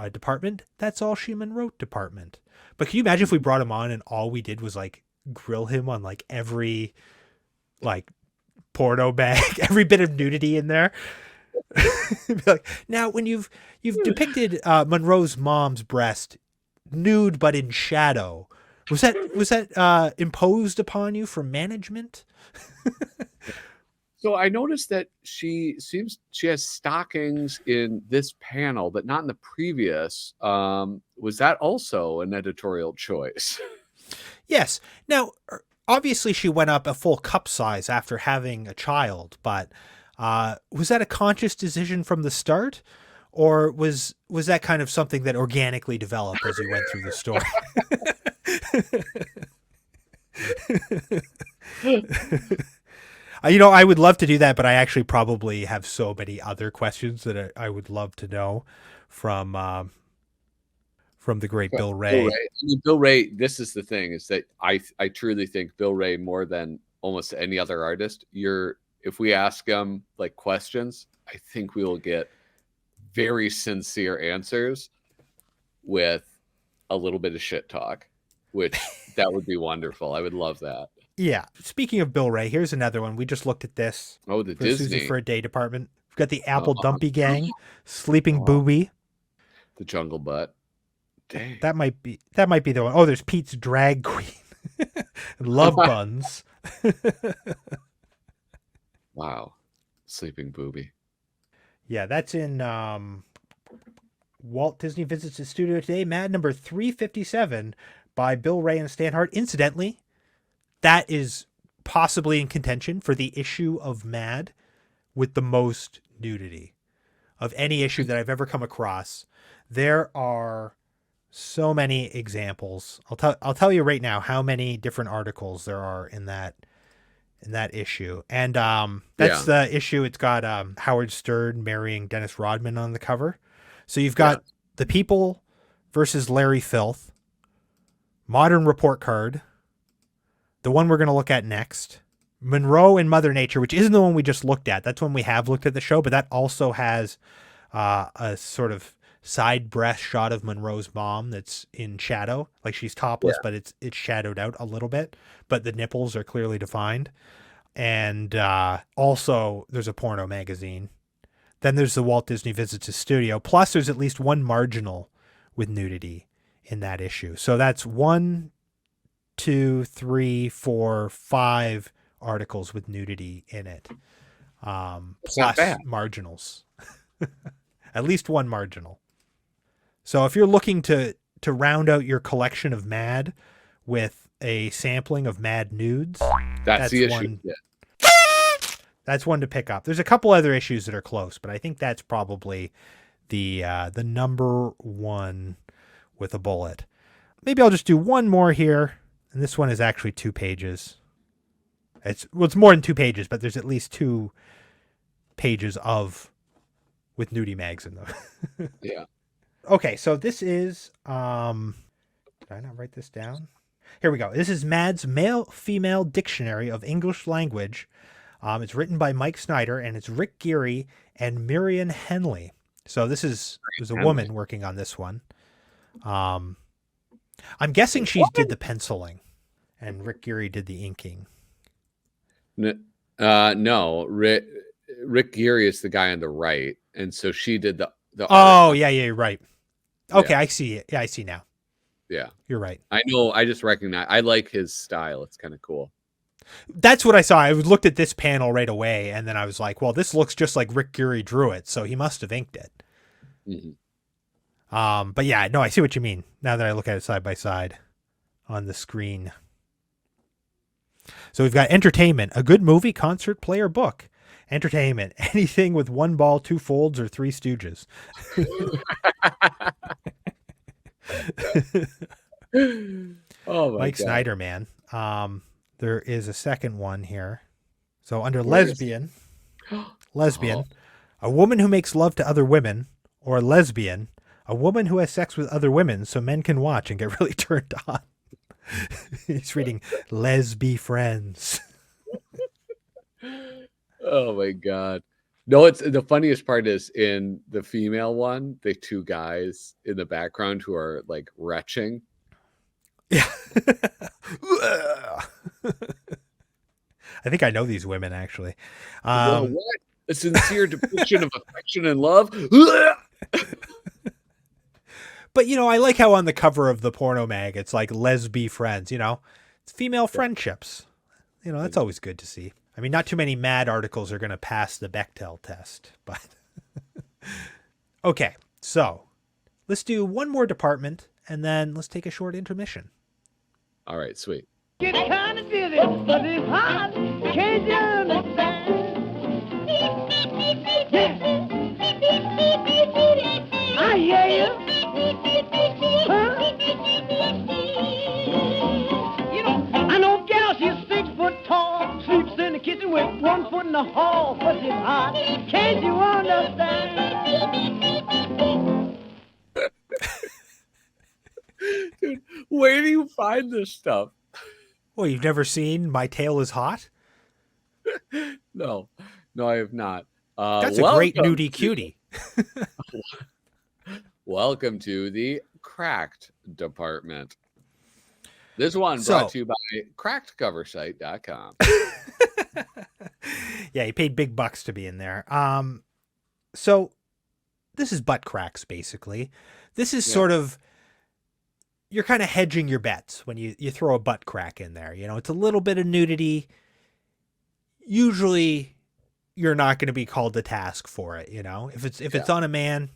department. That's all she Monroe department. But can you imagine if we brought him on and all we did was like grill him on like every like porno bag, every bit of nudity in there? Be like, now when you've depicted Monroe's mom's breast nude but in shadow, was that imposed upon you from management? So I noticed that she has stockings in this panel, but not in the previous. Was that also an editorial choice? Yes. Now, obviously, she went up a full cup size after having a child, but was that a conscious decision from the start, or was that kind of something that organically developed as you went through the story? You know, I would love to do that, but I actually probably have so many other questions that I would love to know from the great Bill Ray. Bill Ray, this is the thing, is that I truly think Bill Ray, more than almost any other artist, if we ask him like questions, I think we will get very sincere answers with a little bit of shit talk, which that would be wonderful. I would love that. Yeah. Speaking of Bill Ray, here's another one. We just looked at this. Oh, the for Disney. Susie for a Day department. We've got the Apple Dumpy Gang, Sleeping Booby. The Jungle Butt. Dang. That might be the one. Oh, there's Pete's Drag Queen. Love Buns. Wow. Sleeping Booby. Yeah, that's in Walt Disney Visits the Studio Today, Mad number 357 by Bill Ray and Stan Hart. Incidentally, that is possibly in contention for the issue of Mad with the most nudity of any issue that I've ever come across. There are so many examples. I'll tell you right now how many different articles there are in that issue. And that's the issue. It's got Howard Stern marrying Dennis Rodman on the cover. So you've got The People versus Larry Filth, Modern Report Card, the one we're going to look at next, Monroe and Mother Nature, which isn't the one we just looked at. That's one we have looked at the show, but that also has a sort of side breast shot of Monroe's mom that's in shadow. Like she's topless, but it's shadowed out a little bit, but the nipples are clearly defined. And also there's a porno magazine. Then there's the Walt Disney Visits His Studio. Plus there's at least one marginal with nudity in that issue. So that's 1, 2, 3, 4, 5 articles with nudity in it. Plus marginals. At least one marginal. So if you're looking to round out your collection of Mad with a sampling of Mad nudes, that's the issue. That's one to pick up. There's a couple other issues that are close, but I think that's probably the number one with a bullet. Maybe I'll just do one more here, and this one is actually 2 pages. It's more than 2 pages, but there's at least 2 pages with nudie mags in them. Yeah. Okay, so this is did I not write this down? Here we go. This is Mad's male-female dictionary of English language. It's written by Mike Snyder, and it's Rick Geary and Miriam Henley. So there's a woman working on this one. I'm guessing she did the penciling, and Rick Geary did the inking. No, Rick Geary is the guy on the right, and so she did the Oh, art. yeah, you're right. Okay, Yeah. I see it. Yeah, I see now. Yeah. You're right. I know, I just recognize, I like his style. It's kind of cool. That's what I saw. I looked at this panel right away, and then I was like, well, this looks just like Rick Geary drew it, so he must have inked it. Mm-hmm. But yeah, no, I see what you mean now that I look at it side by side on the screen. So we've got entertainment, a good movie, concert, play, or book. Entertainment, anything with 1 ball, 2 folds, or 3 stooges. Oh my Mike God. Snyder, man. There is a second one here. So under lesbian, a woman who makes love to other women, or lesbian, a woman who has sex with other women so men can watch and get really turned on. He's reading Lesbi Friends. Oh my God. No, it's the funniest part is in the female one, the 2 guys in the background who are like retching. Yeah. I think I know these women actually. What? A sincere depiction of affection and love. But I like how on the cover of the porno mag it's like lesbi friends. It's female friendships. That's always good to see. I mean, not too many Mad articles are going to pass the Bechdel test, but okay. So let's do one more department and then let's take a short intermission. All right, sweet. Get kind of dizzy, but it's hot. Can't you understand? I hear you. Huh? I know gal, she's 6 foot tall, sleeps in the kitchen with 1 foot in the hall, but it's hot. Can't you understand? Dude, where do you find this stuff? Well, you've never seen My Tail is Hot? No, I have not. That's a great nudie cutie. Welcome to the Cracked Department. This one brought to you by crackedcoversite.com. Yeah, he paid big bucks to be in there. So this is butt cracks, basically. This is sort of, you're kind of hedging your bets when you throw a butt crack in there. It's a little bit of nudity. Usually you're not going to be called to task for it. If it's on a man,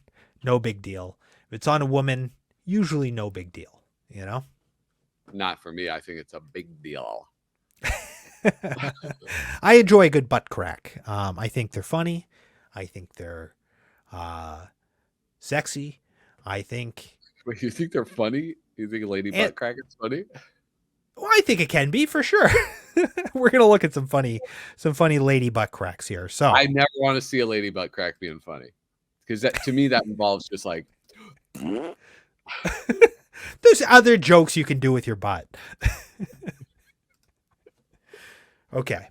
no big deal. If it's on a woman, usually no big deal. Not for me. I think it's a big deal. I enjoy a good butt crack. I think they're funny. I think they're sexy. I think. Wait, you think they're funny? You think a lady butt crack is funny? Well, I think it can be for sure. We're gonna look at some funny lady butt cracks here. So I never want to see a lady butt crack being funny, because to me that involves just like. There's other jokes you can do with your butt. Okay.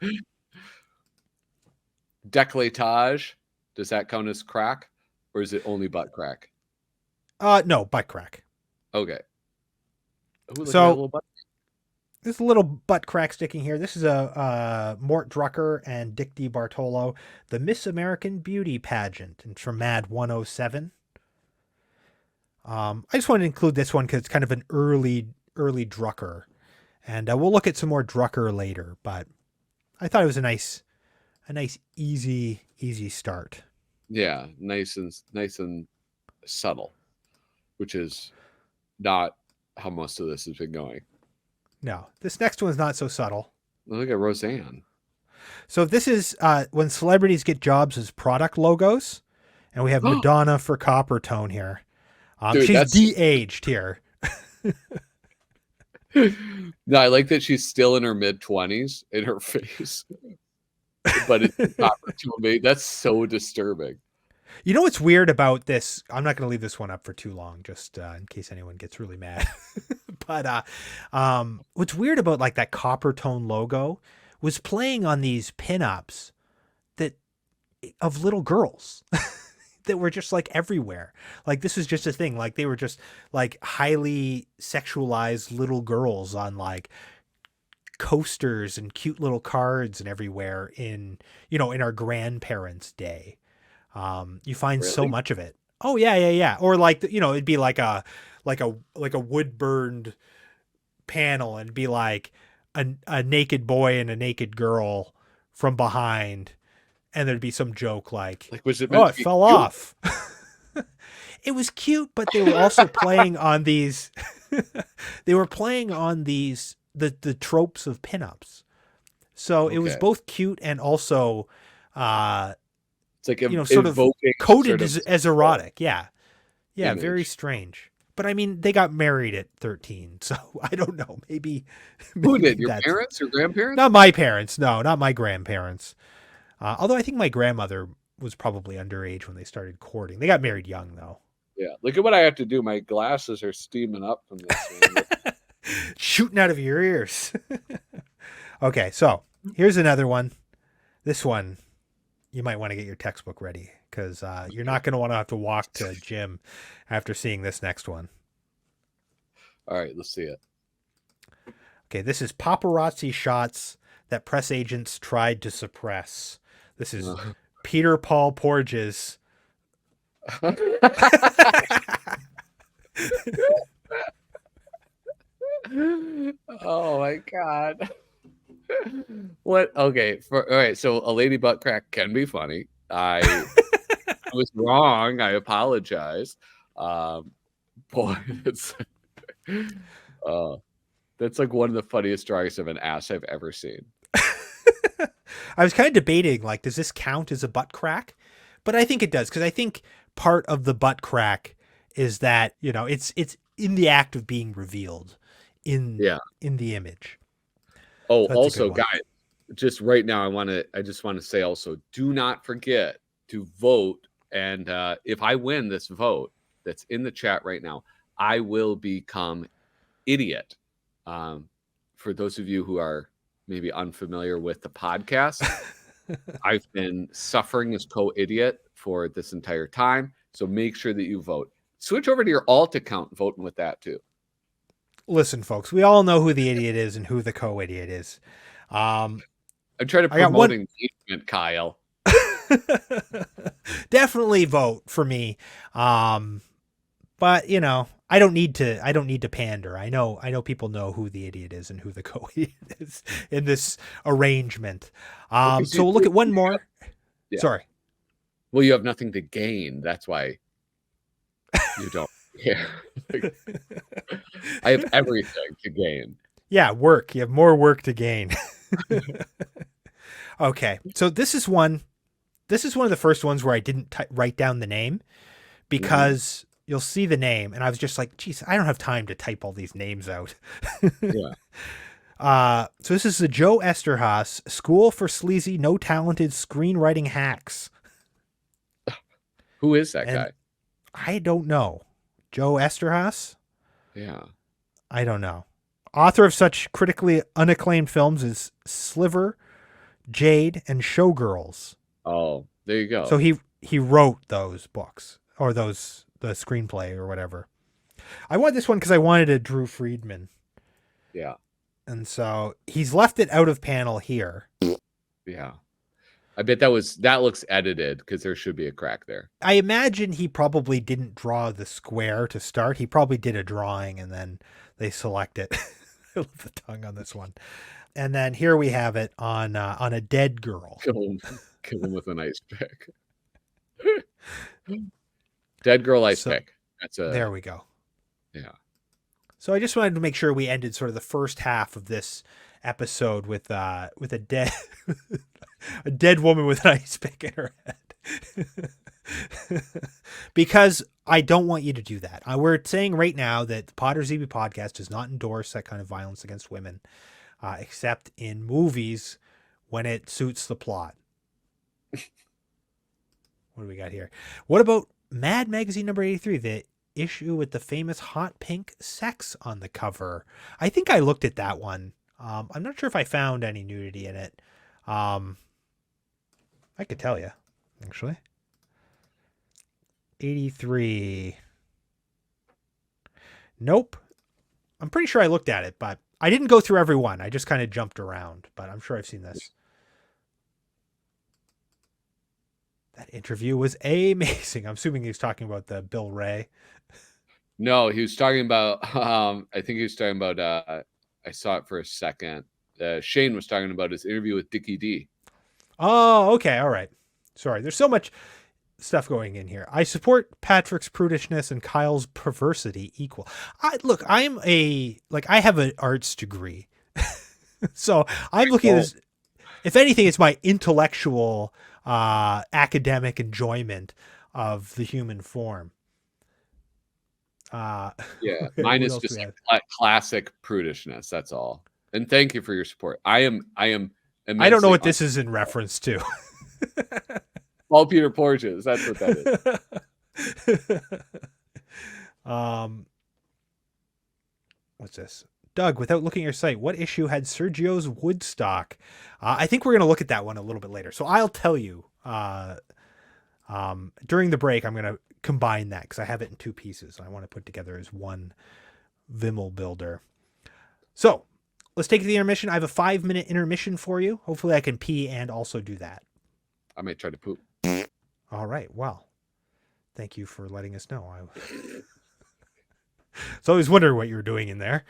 Décolletage, does that count as crack, or is it only butt crack? No, butt crack. Okay. Ooh, look at that So little butt. there's a little butt crack sticking here. This is a Mort Drucker and Dick DiBartolo, the Miss American Beauty Pageant. It's from Mad 107. I just wanted to include this one because it's kind of an early Drucker. And we'll look at some more Drucker later, but I thought it was a nice easy start. Yeah, nice and subtle, which is not how most of this has been going. No, this next one's not so subtle. Look at Roseanne. So this is when celebrities get jobs as product logos, and we have Madonna for Coppertone here. Dude, she's de-aged here. No, I like that she's still in her mid-20s in her face, but it's Coppertone. That's so disturbing. You know what's weird about this? I'm not going to leave this one up for too long, just in case anyone gets really mad. But what's weird about like that Coppertone logo was playing on these pinups of little girls that were just like everywhere. Like this was just a thing. Like they were just like highly sexualized little girls on like coasters and cute little cards and everywhere in our grandparents' day. You find so much of it. Oh yeah. Or like, it'd be like a wood burned panel and be like a naked boy and a naked girl from behind. And there'd be some joke like was it? It fell off. It was cute, but they were also playing on these, the tropes of pinups. So it was both cute and also, it's like, sort of coded as erotic. Yeah. Yeah. Image. Very strange. But I mean, they got married at 13. So I don't know. Maybe who did? Your parents or grandparents? Not my parents. No, not my grandparents. Although I think my grandmother was probably underage when they started courting. They got married young though. Yeah. Look at what I have to do. My glasses are steaming up from this. Shooting out of your ears. Okay. So here's another one. This one, you might want to get your textbook ready because you're not going to want to have to walk to gym after seeing this next one. All right, let's see it. Okay, this is paparazzi shots that press agents tried to suppress. This is Peter Paul Porges. Oh my God. What? Okay. All right. So a lady butt crack can be funny. I was wrong. I apologize. Boy, that's like one of the funniest drawings of an ass I've ever seen. I was kind of debating, like, does this count as a butt crack? But I think it does, because I think part of the butt crack is that, it's in the act of being revealed in the image. Oh, so also, guys, just right now, I just want to say also, do not forget to vote. And if I win this vote that's in the chat right now, I will become idiot. For those of you who are maybe unfamiliar with the podcast, I've been suffering as co-idiot for this entire time. So make sure that you vote. Switch over to your alt account and vote with that too. Listen, folks, we all know who the idiot is and who the co-idiot is. I'm trying to promote engagement, Kyle. Definitely vote for me. But I don't need to pander. I know people know who the idiot is and who the co-idiot is in this arrangement. So we'll look at one more. Yeah. Sorry. Well, you have nothing to gain. That's why you don't care. I have everything to gain. Yeah, work. You have more work to gain. Okay. So this is one of the first ones where I didn't write down the name because you'll see the name and I was just like, geez, I don't have time to type all these names out. Yeah. So this is the Joe Esterhaas School for Sleazy, No Talented Screenwriting Hacks. Who is that guy? I don't know. Joe Esterhaas? Yeah. I don't know. Author of such critically unacclaimed films as Sliver, Jade, and Showgirls. Oh, there you go. So he wrote those books or those the screenplay or whatever. I want this one because I wanted a Drew Friedman. Yeah. And so he's left it out of panel here. Yeah. I bet that looks edited because there should be a crack there. I imagine he probably didn't draw the square to start. He probably did a drawing and then they select it. I love the tongue on this one. And then here we have it on a dead girl. Kill him with an ice pick. Dead girl ice pick. There we go. Yeah. So I just wanted to make sure we ended sort of the first half of this episode with a dead a dead woman with an ice pick in her head. Because I don't want you to do that. We're saying right now that the PODRZEBIE podcast does not endorse that kind of violence against women, except in movies when it suits the plot. What do we got here? What about Mad Magazine number 83, the issue with the famous hot pink sex on the cover? I think I looked at that one. I'm not sure if I found any nudity in it. I could tell you, actually. 83. Nope. I'm pretty sure I looked at it, but I didn't go through every one. I just kind of jumped around, but I'm sure I've seen this. That interview was amazing. I'm assuming he was talking about the Bill Ray. No, he was talking about, I think he was talking about, I saw it for a second. Shane was talking about his interview with Dickie D. Oh, okay. All right. Sorry. There's so much stuff going in here. I support Patrick's prudishness and Kyle's perversity equal. I have an arts degree. So I'm looking at this. If anything, it's my intellectual, academic enjoyment of the human form. Yeah, mine is just classic prudishness. That's all. And thank you for your support. I don't know what this is in reference to. All Peter Porges. That's what that is. What's this? Doug, without looking at your site, what issue had Sergio's Woodstock? I think we're going to look at that one a little bit later. So I'll tell you during the break, I'm going to combine that because I have it in two pieces. I want to put together as one Vimmel builder. So let's take the intermission. I have a 5-minute intermission for you. Hopefully I can pee and also do that. I might try to poop. All right. Well, thank you for letting us know. So I was wondering what you were doing in there.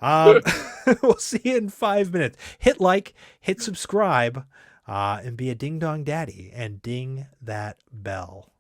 We'll see you in 5 minutes. Hit like, hit subscribe, and be a ding dong daddy and ding that bell.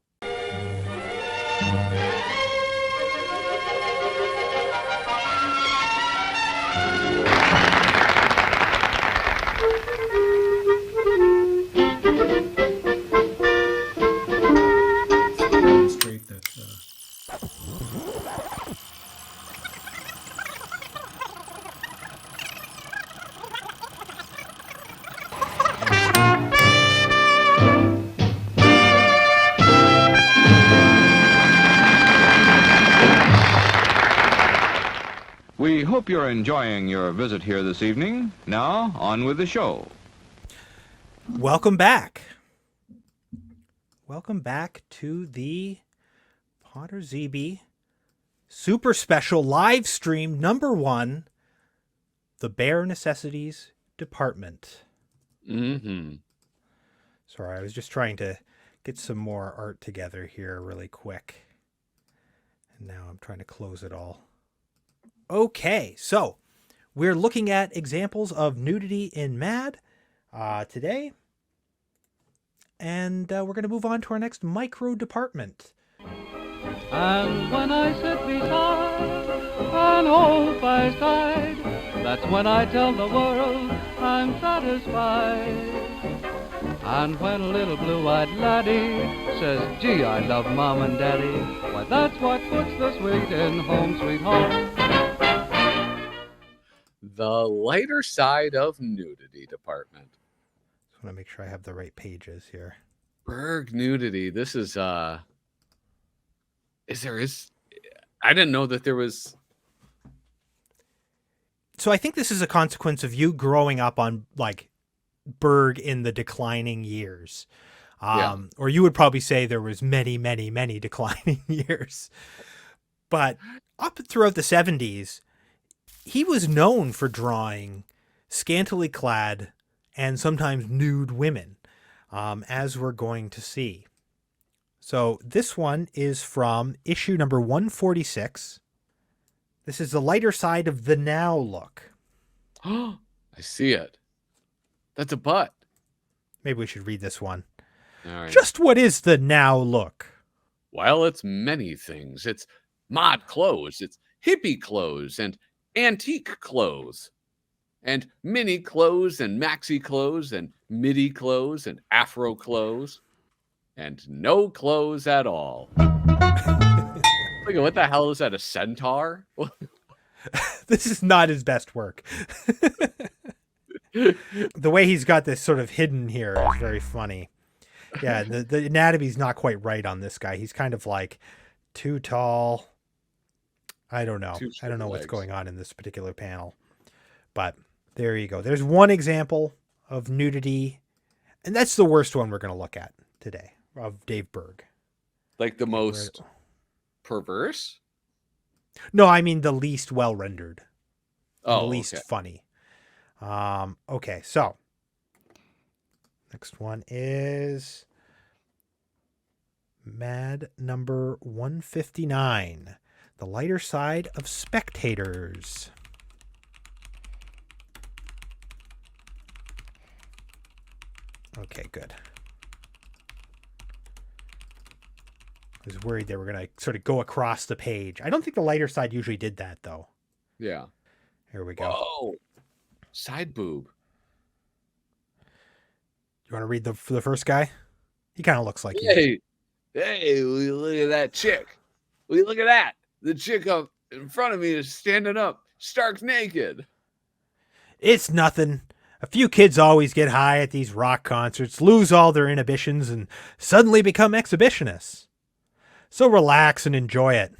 We hope you're enjoying your visit here this evening. Now, on with the show. Welcome back. Welcome back to the PODRZEBIE super special live stream number 1, the Bare Necessities Department. Mm-hmm. Sorry, I was just trying to get some more art together here really quick. And now I'm trying to close it all. Okay, so we're looking at examples of nudity in Mad today. And we're going to move on to our next micro department. And when I sit beside an old fireside, that's when I tell the world I'm satisfied. And when a little blue-eyed laddie says, gee, I love Mom and Daddy, why, that's what puts the sweet in Home Sweet Home. The lighter side of nudity department. Just want to make sure I have the right pages here. Berg nudity. This is I didn't know that there was. So I think this is a consequence of you growing up on like Berg in the declining years. Or you would probably say there was many, many, many declining years. But up throughout the 70s, he was known for drawing scantily clad and sometimes nude women, as we're going to see. So this one is from issue number 146. This is the lighter side of the now look. I see it. That's a butt. Maybe we should read this one. All right. Just what is the now look? Well, it's many things. It's mod clothes. It's hippie clothes and antique clothes. And mini clothes and maxi clothes and midi clothes and afro clothes. And no clothes at all. Look, what the hell is that? A centaur? This is not his best work. The way he's got this sort of hidden here is very funny. Yeah, the anatomy's not quite right on this guy. He's kind of like too tall. I don't know. I don't know what's going on in this particular panel. But there you go. There's one example of nudity. And that's the worst one we're going to look at today of Dave Berg. Like the most perverse? No, I mean the least well rendered. Oh, the least funny. Okay, so next one is Mad number 159, The Lighter Side of Spectators. Okay, good. I was worried they were going to sort of go across the page. I don't think the lighter side usually did that, though. Yeah. Here we go. Oh, side boob. You want to read for the first guy? He kind of looks like you. Hey, will you look at that chick? Will you look at that? The chick up in front of me is standing up, stark naked. It's nothing. A few kids always get high at these rock concerts, lose all their inhibitions, and suddenly become exhibitionists. So relax and enjoy it.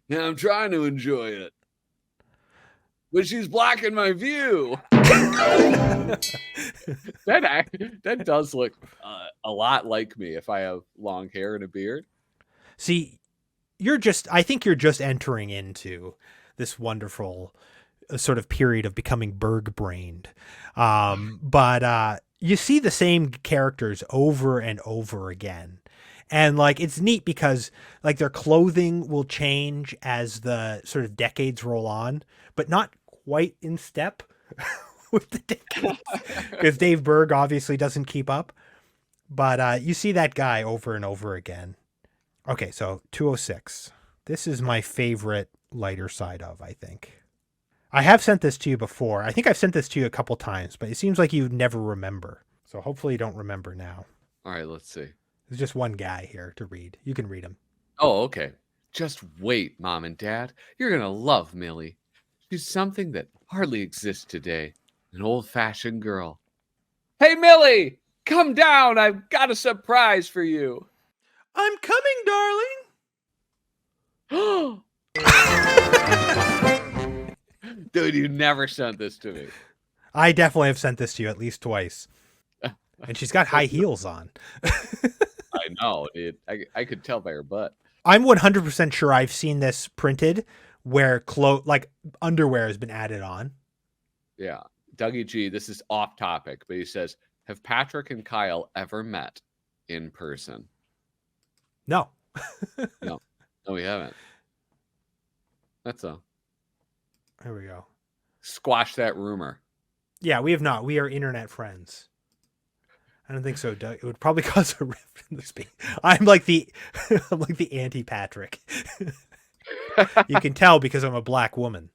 Yeah, I'm trying to enjoy it. But she's blocking my view. That does look a lot like me if I have long hair and a beard. See, I think you're just entering into this wonderful sort of period of becoming Berg-brained. But you see the same characters over and over again. And like, it's neat because like their clothing will change as the sort of decades roll on, but not quite in step with the decades because Dave Berg obviously doesn't keep up, but you see that guy over and over again. Okay. So 206, this is my favorite lighter side of, I think. I have sent this to you before. I think I've sent this to you a couple times, but it seems like you never remember. So hopefully you don't remember now. All right, let's see. There's just one guy here to read. You can read him. Oh, okay. Just wait, Mom and Dad. You're going to love Millie. She's something that hardly exists today. An old-fashioned girl. Hey, Millie! Come down! I've got a surprise for you. I'm coming, darling! Dude, you never sent this to me. I definitely have sent this to you at least twice. And she's got high heels on. I know, dude. I could tell by her butt. I'm 100% sure I've seen this printed where like underwear has been added on. Yeah. Dougie G, this is off topic, but he says, have Patrick and Kyle ever met in person? No. No, we haven't. That's all. There we go. Squash that rumor. Yeah, we have not. We are internet friends. I don't think so, Doug. It would probably cause a rift in the space. I'm like the anti-Patrick. You can tell because I'm a black woman.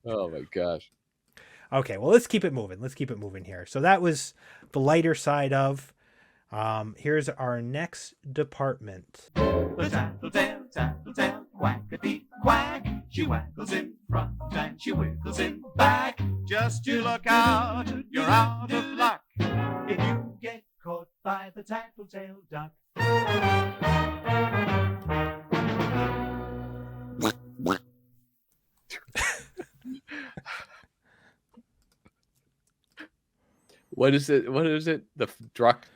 Oh my gosh. Okay, well, let's keep it moving. Let's keep it moving here. So that was the lighter side of. Here's our next department. The tattletale, quackity quack. She waggles in front and she wiggles in back. Just you look out, you're out of luck if you get caught by the tattletale duck. What is it? What is it? The drucked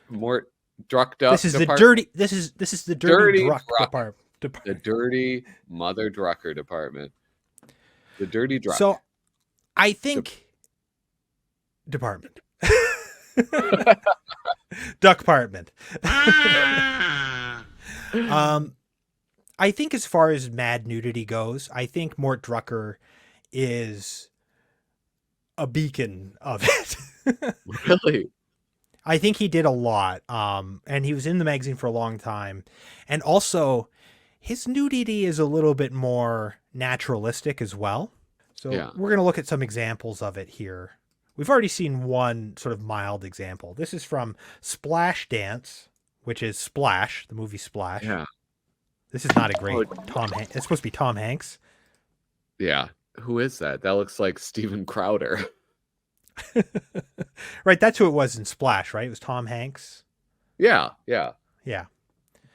up. This is department? the dirty. This is the dirty druck department. The dirty mother drucker department. The dirty druck. So, I think department. Duck department. I think as far as mad nudity goes, I think Mort Drucker is a beacon of it. Really? I think he did a lot. And he was in the magazine for a long time. And also his nudity is a little bit more naturalistic as well. So we're going to look at some examples of it here. We've already seen one sort of mild example. This is from Splash Dance, which is Splash, the movie Splash. Yeah. This is not a great Tom Hanks. It's supposed to be Tom Hanks. Yeah. Who is that? That looks like Steven Crowder. Right. That's who it was in Splash, right? It was Tom Hanks. Yeah. Yeah. Yeah.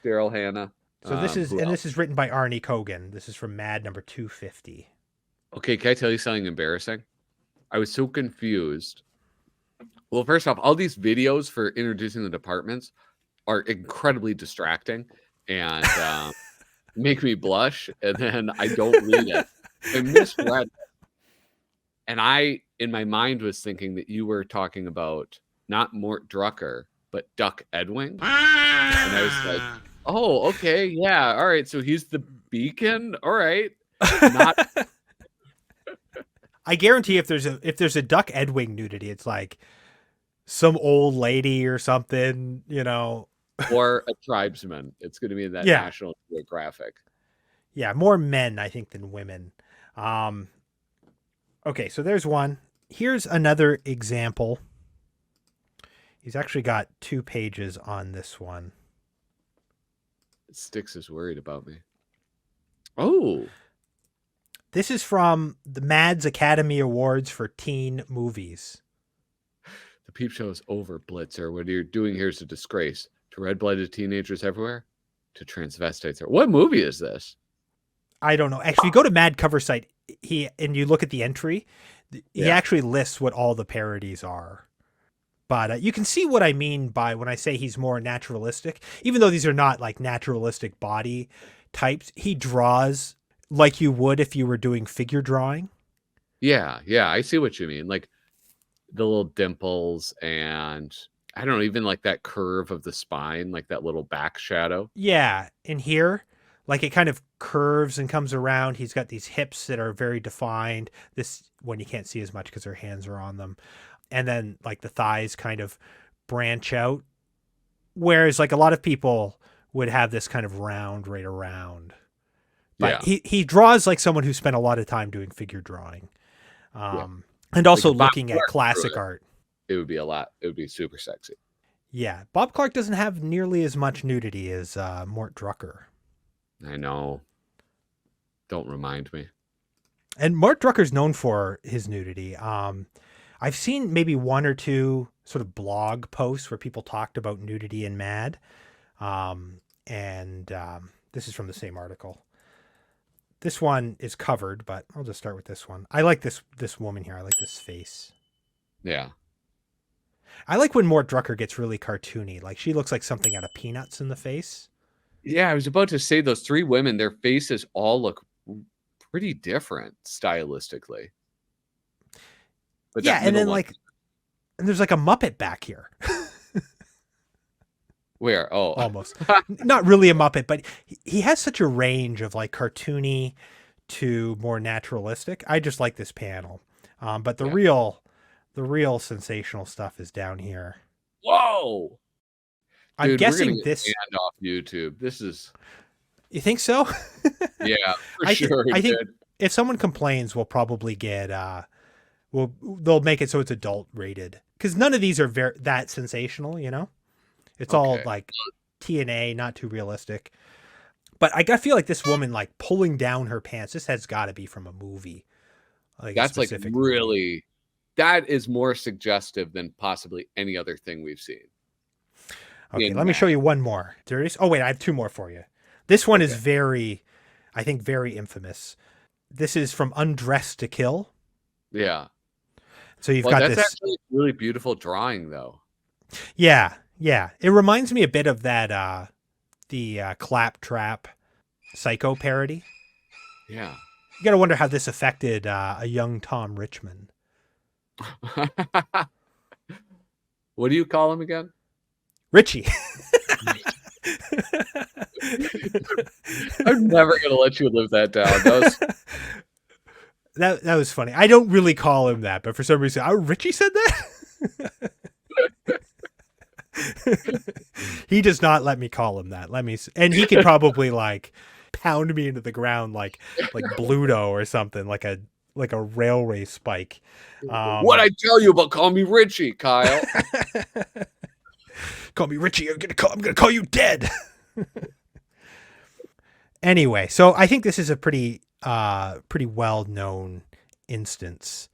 Daryl Hannah. So this is written by Arnie Kogan. This is from Mad number 250. Okay. Can I tell you something embarrassing? I was so confused. Well, first off, all these videos for introducing the departments are incredibly distracting and make me blush. And then I don't read it. I misread it. And I, in my mind, was thinking that you were talking about not Mort Drucker, but Duck Edwing. And I was like, oh, okay. Yeah. All right. So he's the beacon. All right. Not. I guarantee if there's a Duck Edwing nudity, it's like some old lady or something, you know, or a tribesman. It's going to be in that National Geographic. Yeah, more men, I think, than women. Okay, so there's one. Here's another example. He's actually got 2 pages on this one. Styx is worried about me. Oh. This is from the Mads Academy Awards for teen movies. The peep show is over, Blitzer. What you're doing here is a disgrace to red-blooded teenagers everywhere, to transvestites. What movie is this? I don't know. Actually, you go to Mad cover site, and you look at the entry, he actually lists what all the parodies are. But you can see what I mean by when I say he's more naturalistic. Even though these are not like naturalistic body types, he draws like you would if you were doing figure drawing. Yeah, I see what you mean. Like the little dimples and I don't know, even like that curve of the spine, like that little back shadow. Yeah, in here, like it kind of curves and comes around. He's got these hips that are very defined. This one you can't see as much because her hands are on them. And then like the thighs kind of branch out. Whereas like a lot of people would have this kind of round right around. But he draws like someone who spent a lot of time doing figure drawing. And also like looking at classic art. It would be a lot. It would be super sexy. Yeah. Bob Clark doesn't have nearly as much nudity as Mort Drucker. I know. Don't remind me. And Mort Drucker's known for his nudity. I've seen maybe 1 or 2 sort of blog posts where people talked about nudity in Mad. This is from the same article. This one is covered, but I'll just start with this one. I like this woman here. I like this face. Yeah. I like when Mort Drucker gets really cartoony. Like she looks like something out of Peanuts in the face. Yeah, I was about to say those 3 women, their faces all look pretty different stylistically. But yeah, and then and there's like a Muppet back here. Where? Oh, almost not really a Muppet, but he has such a range of like cartoony to more naturalistic. I just like this panel. But the real sensational stuff is down here. Whoa. I'm Dude, guessing this banned off YouTube. This is. You think so? Yeah, for sure. I think if someone complains, we'll probably get they'll make it so it's adult rated because none of these are that sensational, you know. It's all like TNA, not too realistic. But I feel like this woman like pulling down her pants. This has got to be from a movie. Like that's like really. That is more suggestive than possibly any other thing we've seen. Okay, let me show you one more. Oh wait, I have 2 more for you. This one is very infamous. This is from Undressed to Kill. Yeah. So you've Well, got that's this. actually a really beautiful drawing, though. Yeah, yeah. It reminds me a bit of that the Claptrap Psycho parody. Yeah. You got to wonder how this affected a young Tom Richmond. What do you call him again? Richie. I'm never gonna let you live that down. That was funny. I don't really call him that, but for some reason, Richie said that. He does not let me call him that. And he could probably like pound me into the ground like Bluto or something, like a railway spike. What I tell you about call me Richie, Kyle? Call me Richie. I'm gonna call you dead. Anyway, so I think this is a pretty well known instance.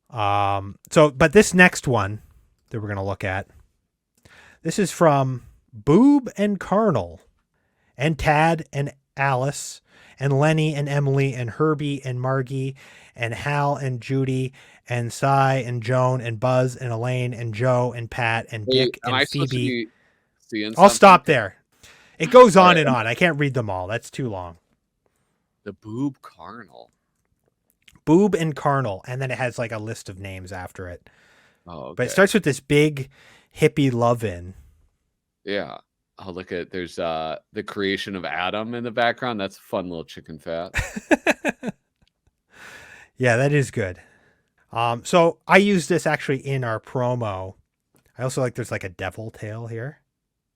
But this next one that we're gonna look at, this is from Boob and Carnal, and Tad and Alice, and Lenny and Emily, and Herbie and Margie, and Hal and Judy, and Cy and Joan, and Buzz and Elaine, and Joe and Pat, and Dick and Phoebe. I'll stop there. It goes on and on. I can't read them all. That's too long. The Boob Carnal. Boob and Carnal, and then it has like a list of names after it. Oh, okay. But it starts with this big hippie love-in. Yeah. Oh, look at there's the creation of Adam in the background. That's a fun little chicken fat. Yeah, that is good. So I use this actually in our promo. I also like there's like a devil tail here.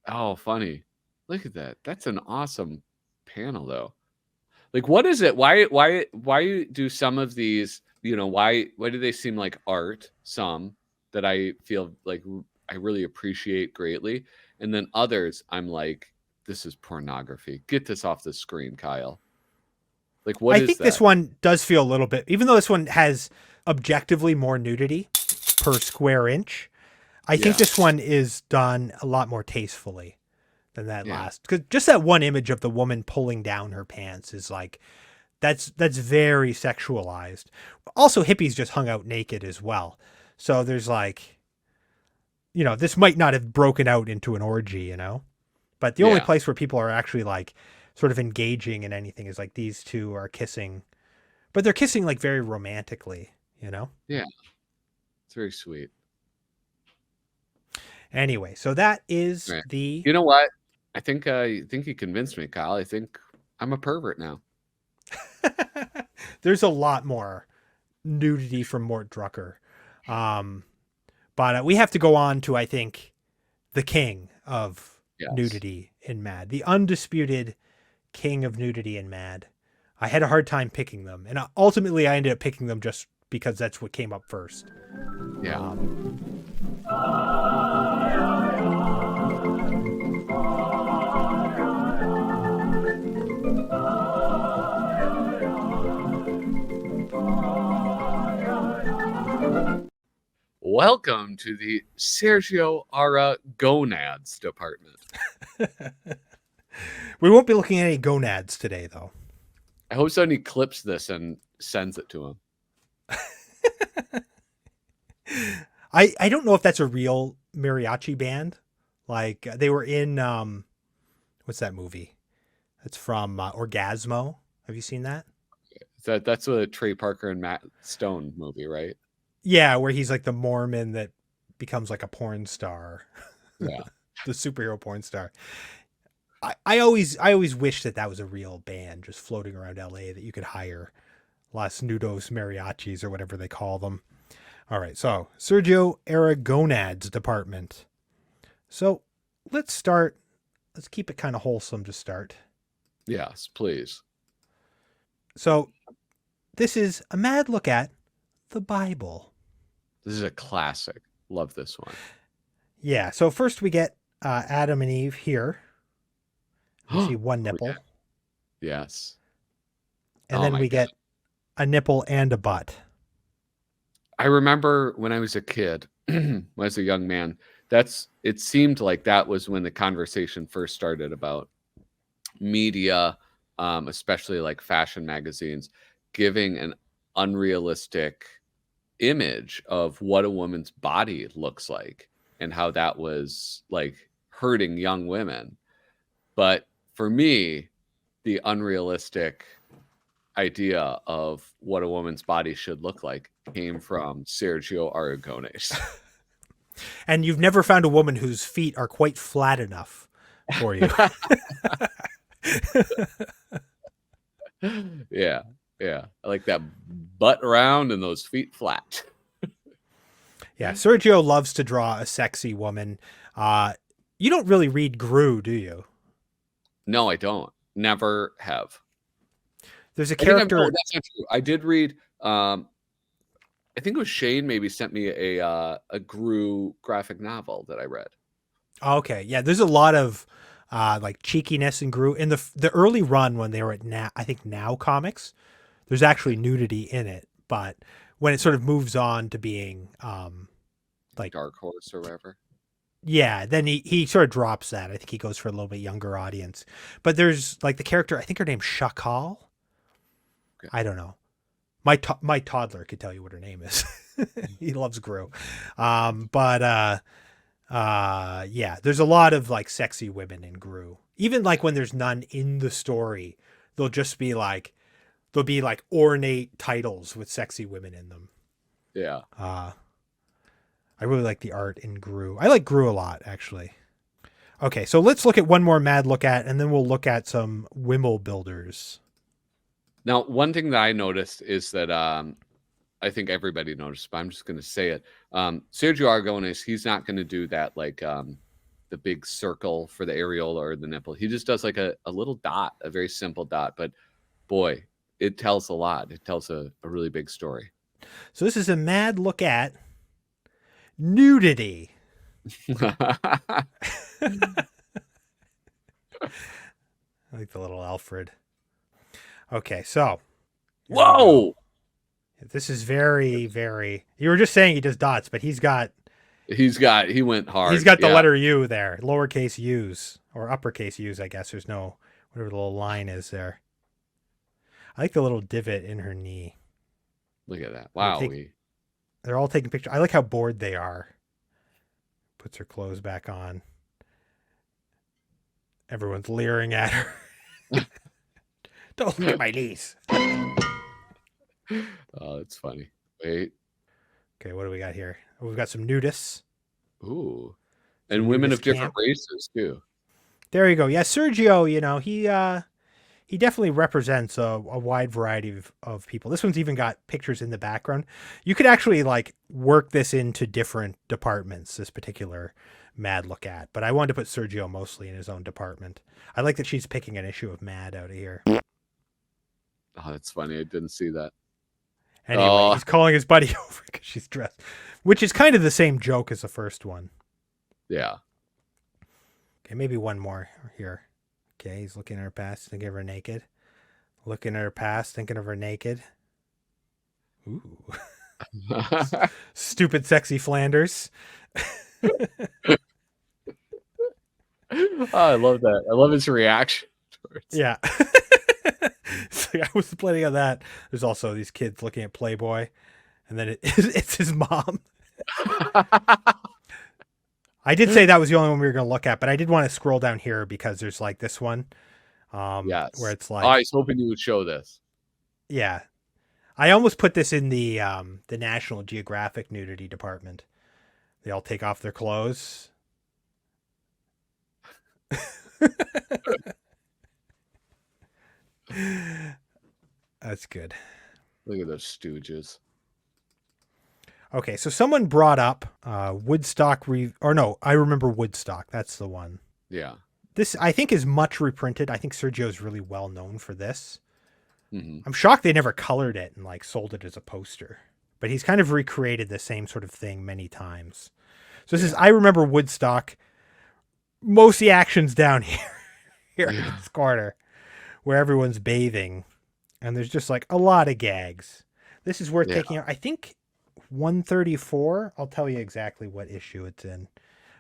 Oh, funny. Look at that. That's an awesome panel though. Like, what is it? Why do some of these, why do they seem like art? Some that I feel like I really appreciate greatly. And then others, I'm like, this is pornography. Get this off the screen, Kyle. Like, what is that? I think this one does feel a little bit, even though this one has objectively more nudity per square inch, I think this one is done a lot more tastefully than that last. Because just that one image of the woman pulling down her pants is like, that's very sexualized. Also, hippies just hung out naked as well. So there's like, this might not have broken out into an orgy, but the only place where people are actually like sort of engaging in anything is like these two are kissing, but they're kissing like very romantically, Yeah. It's very sweet. Anyway, so that is the... You know what? I think you convinced me, Kyle. I think I'm a pervert now. There's a lot more nudity from Mort Drucker. But we have to go on to, I think, the king of nudity in Mad. The undisputed king of nudity in Mad. I had a hard time picking them. And ultimately, I ended up picking them just because that's what came up first. Yeah. Welcome to the Sergio Ara Gonads Department. We won't be looking at any gonads today, though. I hope somebody clips this and sends it to him. I don't know if that's a real mariachi band. Like they were in what's that movie? It's from Orgasmo. Have you seen that? That's a Trey Parker and Matt Stone movie, right? Yeah, where he's like the Mormon that becomes like a porn star. Yeah. The superhero porn star. I always wish that was a real band just floating around LA that you could hire. Los Nudos Mariachis or whatever they call them. All right, so Sergio Aragonad's Department. So let's start. Let's keep it kind of wholesome to start. Yes, please. So this is a mad look at the Bible. This is a classic. Love this one. Yeah. So first we get Adam and Eve here. You see one nipple. Yes. And then we get a nipple and a butt. I remember when I was a kid, when I was a young man, it seemed like that was when the conversation first started about media, especially like fashion magazines, giving an unrealistic image of what a woman's body looks like and how that was like hurting young women. But for me, the unrealistic idea of what a woman's body should look like came from Sergio Aragonés. And you've never found a woman whose feet are quite flat enough for you. Yeah. I like that butt round and those feet flat. Yeah, Sergio loves to draw a sexy woman. You don't really read Gru, do you? No, I don't. Never have. There's a character. That's not true. I did read. I think it was Shane maybe sent me a Gru graphic novel that I read. Okay, yeah. There's a lot of like cheekiness in Gru in the early run when they were at Now Comics. There's actually nudity in it, but when it sort of moves on to being like Dark Horse or whatever. Yeah, then he sort of drops that. I think he goes for a little bit younger audience. But there's like the character, I think her name's Shakal. Okay. I don't know. My toddler could tell you what her name is. He loves Gru. Yeah, there's a lot of like sexy women in Gru. Even like when there's none in the story, there'll be like ornate titles with sexy women in them. Yeah. I really like the art in Gru. I like Gru a lot, actually. Okay, so let's look at one more mad look at, and then we'll look at some Wimble builders. Now, one thing that I noticed is that I think everybody noticed, but I'm just going to say it. Sergio Aragonés, he's not going to do that like the big circle for the areola or the nipple. He just does like a little dot, a very simple dot. But boy, it tells a lot. It tells a really big story. So this is a mad look at nudity. I like the little Alfred. Okay, so. Whoa! This is very, very. You were just saying he does dots, but he went hard. He's got the letter U there, lowercase u's or uppercase u's, I guess. There's no, whatever the little line is there. I like the little divot in her knee. Look at that. Wow. They're all taking pictures. I like how bored they are. Puts her clothes back on. Everyone's leering at her. Don't look at my knees. Oh, it's funny. Wait. Okay, what do we got here? Oh, we've got some nudists. Ooh. And women of different races, too. There you go. Yeah, Sergio, he definitely represents a wide variety of people. This one's even got pictures in the background. You could actually like work this into different departments, this particular Mad look at. But I wanted to put Sergio mostly in his own department. I like that she's picking an issue of Mad out of here. Oh, that's funny. I didn't see that. Anyway, he's calling his buddy over because she's dressed, which is kind of the same joke as the first one. Yeah. Okay, maybe one more here. Okay, he's looking at her past, thinking of her naked. Looking at her past, thinking of her naked. Ooh. Stupid, sexy Flanders. Oh, I love that. I love his reaction. Yeah. So I was planning on that. There's also these kids looking at Playboy, and then it's his mom. I did say that was the only one we were going to look at, but I did want to scroll down here because there's like this one, yes, where it's like. I was hoping you would show this. Yeah, I almost put this in the National Geographic nudity department. They all take off their clothes. That's good. Look at those stooges. Okay, so someone brought up Woodstock I remember Woodstock. That's the one. Yeah. This, I think, is much reprinted. I think Sergio's really well known for this. Mm-hmm. I'm shocked they never colored it and like sold it as a poster. But he's kind of recreated the same sort of thing many times. So this is, I remember Woodstock. Most of the action's down here in this corner where everyone's bathing. And there's just like a lot of gags. This is worth taking out. I think 134. I'll tell you exactly what issue it's in.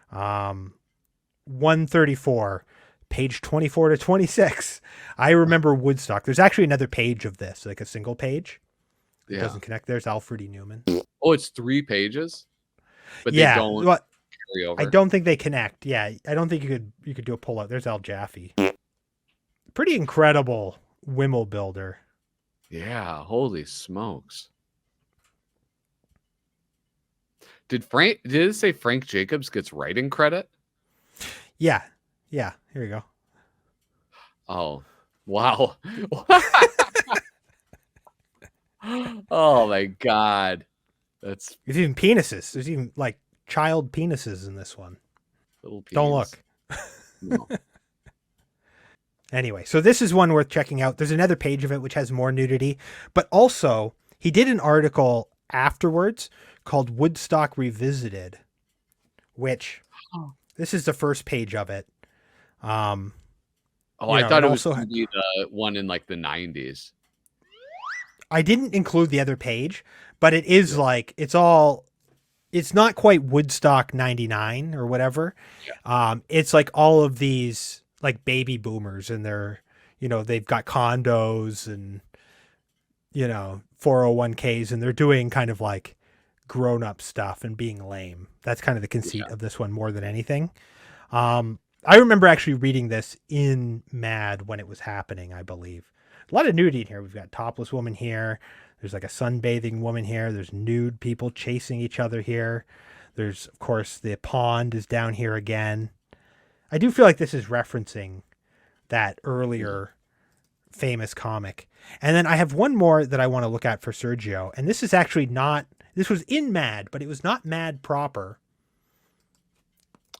134, page 24 to 26. I remember Woodstock. There's actually another page of this, like a single page. It doesn't connect. There's Alfred E. Newman. Oh, it's 3 pages, but yeah, they don't well, carry over. I don't think they connect. Yeah, I don't think you could do a pull out. There's Al Jaffe. Pretty incredible Wimmel builder. Yeah, holy smokes. Did it say Frank Jacobs gets writing credit? Yeah. Here you go. Oh, wow. Oh my God. There's even penises. There's even like child penises in this one. Little penis. Don't look. No. Anyway, so this is one worth checking out. There's another page of it which has more nudity, but also he did an article afterwards called Woodstock Revisited, which this is the first page of it. I thought it was going to be the one in like the 90s. I didn't include the other page, but it is like, it's not quite Woodstock 99 or whatever. Yeah. It's like all of these like baby boomers and they're, they've got condos and, 401ks and they're doing kind of like grown up stuff and being lame. That's kind of the conceit of this one more than anything. I remember actually reading this in Mad when it was happening, I believe. A lot of nudity in here. We've got topless woman here. There's like a sunbathing woman here. There's nude people chasing each other here. There's, of course, the pond is down here again. I do feel like this is referencing that earlier famous comic. And then I have one more that I want to look at for Sergio. And this is actually this was in Mad, but it was not Mad proper.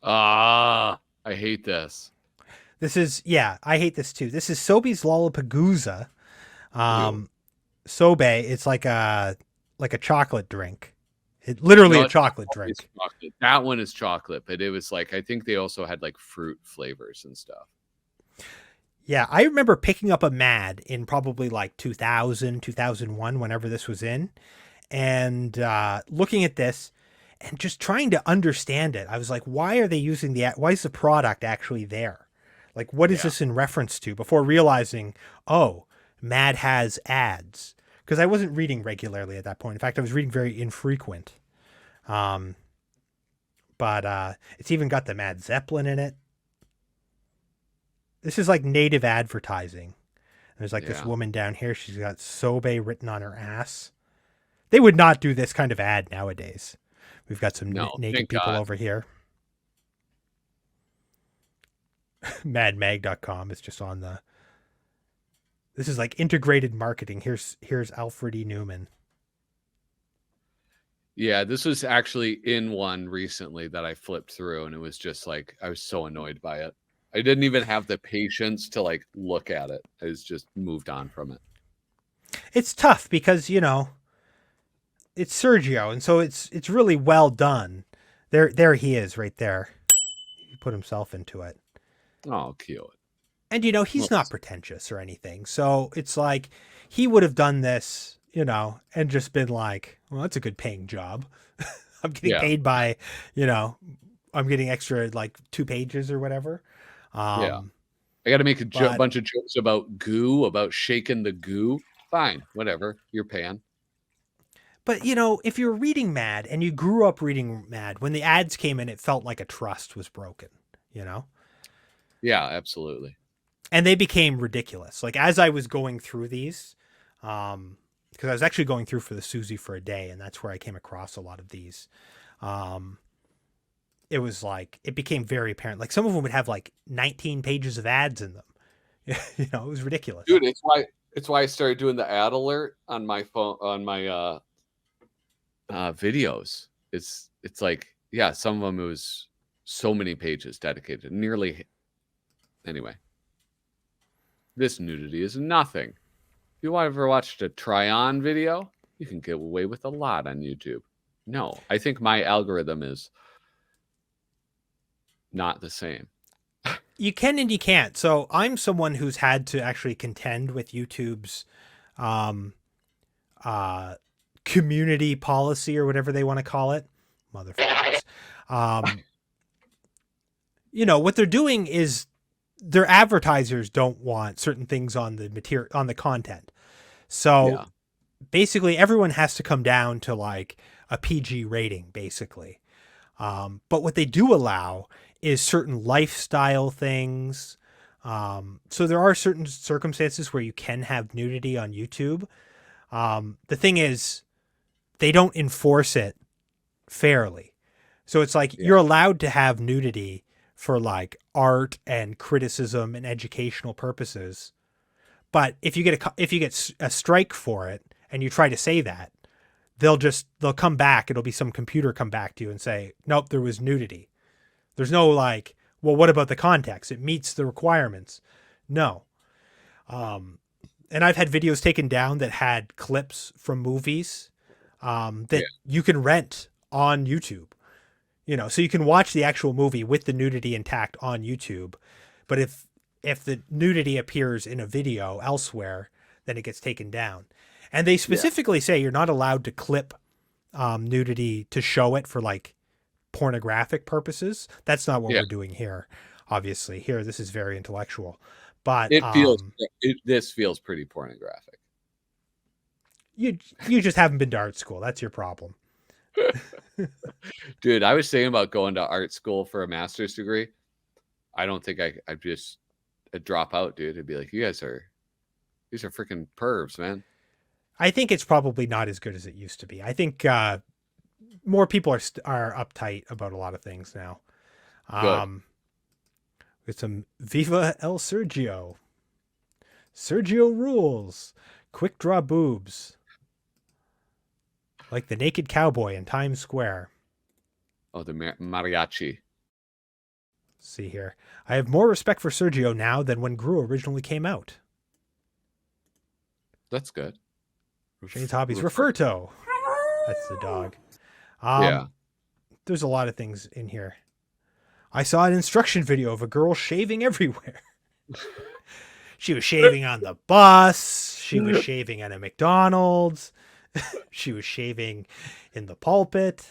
I hate this. This is, I hate this too. This is Sobe's Lollapalooza. Sobe, it's like a chocolate drink. Literally a chocolate drink. Chocolate. That one is chocolate, but it was like, I think they also had like fruit flavors and stuff. Yeah, I remember picking up a Mad in probably like 2000, 2001, whenever this was in, and looking at this and just trying to understand it. I was like, why are they using why is the product actually there? Like, what is this in reference to? Before realizing, Mad has ads. Because I wasn't reading regularly at that point. In fact, I was reading very infrequent. But it's even got the Mad Zeppelin in it. This is like native advertising. There's like this woman down here. She's got Sobe written on her ass. They would not do this kind of ad nowadays. We've got some naked people over here. Madmag.com is just on this is like integrated marketing. Here's Alfred E. Newman. Yeah, this was actually in one recently that I flipped through and it was just like, I was so annoyed by it. I didn't even have the patience to like look at it. I was just moved on from it. It's tough because, it's Sergio. And so it's really well done. There he is right there. He put himself into it. Oh, cute. And, he's not pretentious or anything. So it's like he would have done this, and just been like, well, that's a good paying job. I'm getting paid by, I'm getting extra like 2 pages or whatever. I got to make a bunch of jokes about goo, about shaking the goo. Fine, whatever. You're paying. But, if you're reading Mad and you grew up reading Mad, when the ads came in, it felt like a trust was broken, Yeah, absolutely. And they became ridiculous. Like as I was going through these, because I was actually going through for the Susie for a day, and that's where I came across a lot of these. It was like, it became very apparent. Like some of them would have like 19 pages of ads in them. It was ridiculous. Dude, it's why I started doing the ad alert on my phone, on my videos. It's like, some of them it was so many pages dedicated, anyway. This nudity is nothing. If you ever watched a try-on video, you can get away with a lot on YouTube. No, I think my algorithm is not the same. You can and you can't. So I'm someone who's had to actually contend with YouTube's community policy or whatever they want to call it. Motherfuckers. What they're doing is their advertisers don't want certain things on the material, on the content. So basically everyone has to come down to like a PG rating, basically. But what they do allow is certain lifestyle things. So there are certain circumstances where you can have nudity on YouTube. The thing is, they don't enforce it fairly. So it's like you're allowed to have nudity for like art and criticism and educational purposes. But if you get a strike for it and you try to say that, they'll come back. It'll be some computer come back to you and say, nope, there was nudity. There's no like, well, what about the context? It meets the requirements. No. And I've had videos taken down that had clips from movies that you can rent on YouTube. You know, so you can watch the actual movie with the nudity intact on YouTube. But if the nudity appears in a video elsewhere, then it gets taken down. And they specifically say you're not allowed to clip nudity to show it for like pornographic purposes. That's not what we're doing here. Obviously, here this is very intellectual, but this feels pretty pornographic. You just haven't been to art school. That's your problem. Dude, I was thinking about going to art school for a master's degree. I don't think I'd just drop out, dude. It'd be like, these are freaking pervs, man. I think it's probably not as good as it used to be. I think more people are uptight about a lot of things now. With some Viva El Sergio. Sergio rules. Quick draw boobs. Like the naked cowboy in Times Square. Oh, the mariachi. See here. I have more respect for Sergio now than when Gru originally came out. That's good. Shane's hobbies. Referto. That's the dog. There's a lot of things in here. I saw an instruction video of a girl shaving everywhere. She was shaving on the bus. She was shaving at a McDonald's. She was shaving in the pulpit.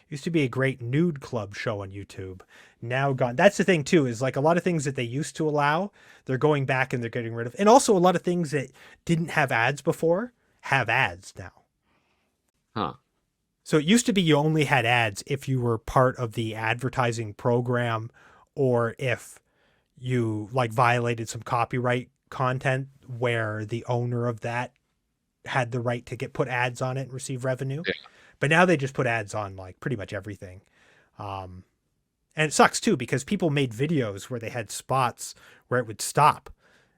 Used to be a great nude club show on YouTube. Now gone. That's the thing too, is like a lot of things that they used to allow, they're going back and they're getting rid of. And also a lot of things that didn't have ads before have ads now. Huh. So it used to be you only had ads if you were part of the advertising program or if you like violated some copyright content where the owner of that had the right to put ads on it and receive revenue. Yeah. But now they just put ads on like pretty much everything. And it sucks too, because people made videos where they had spots where it would stop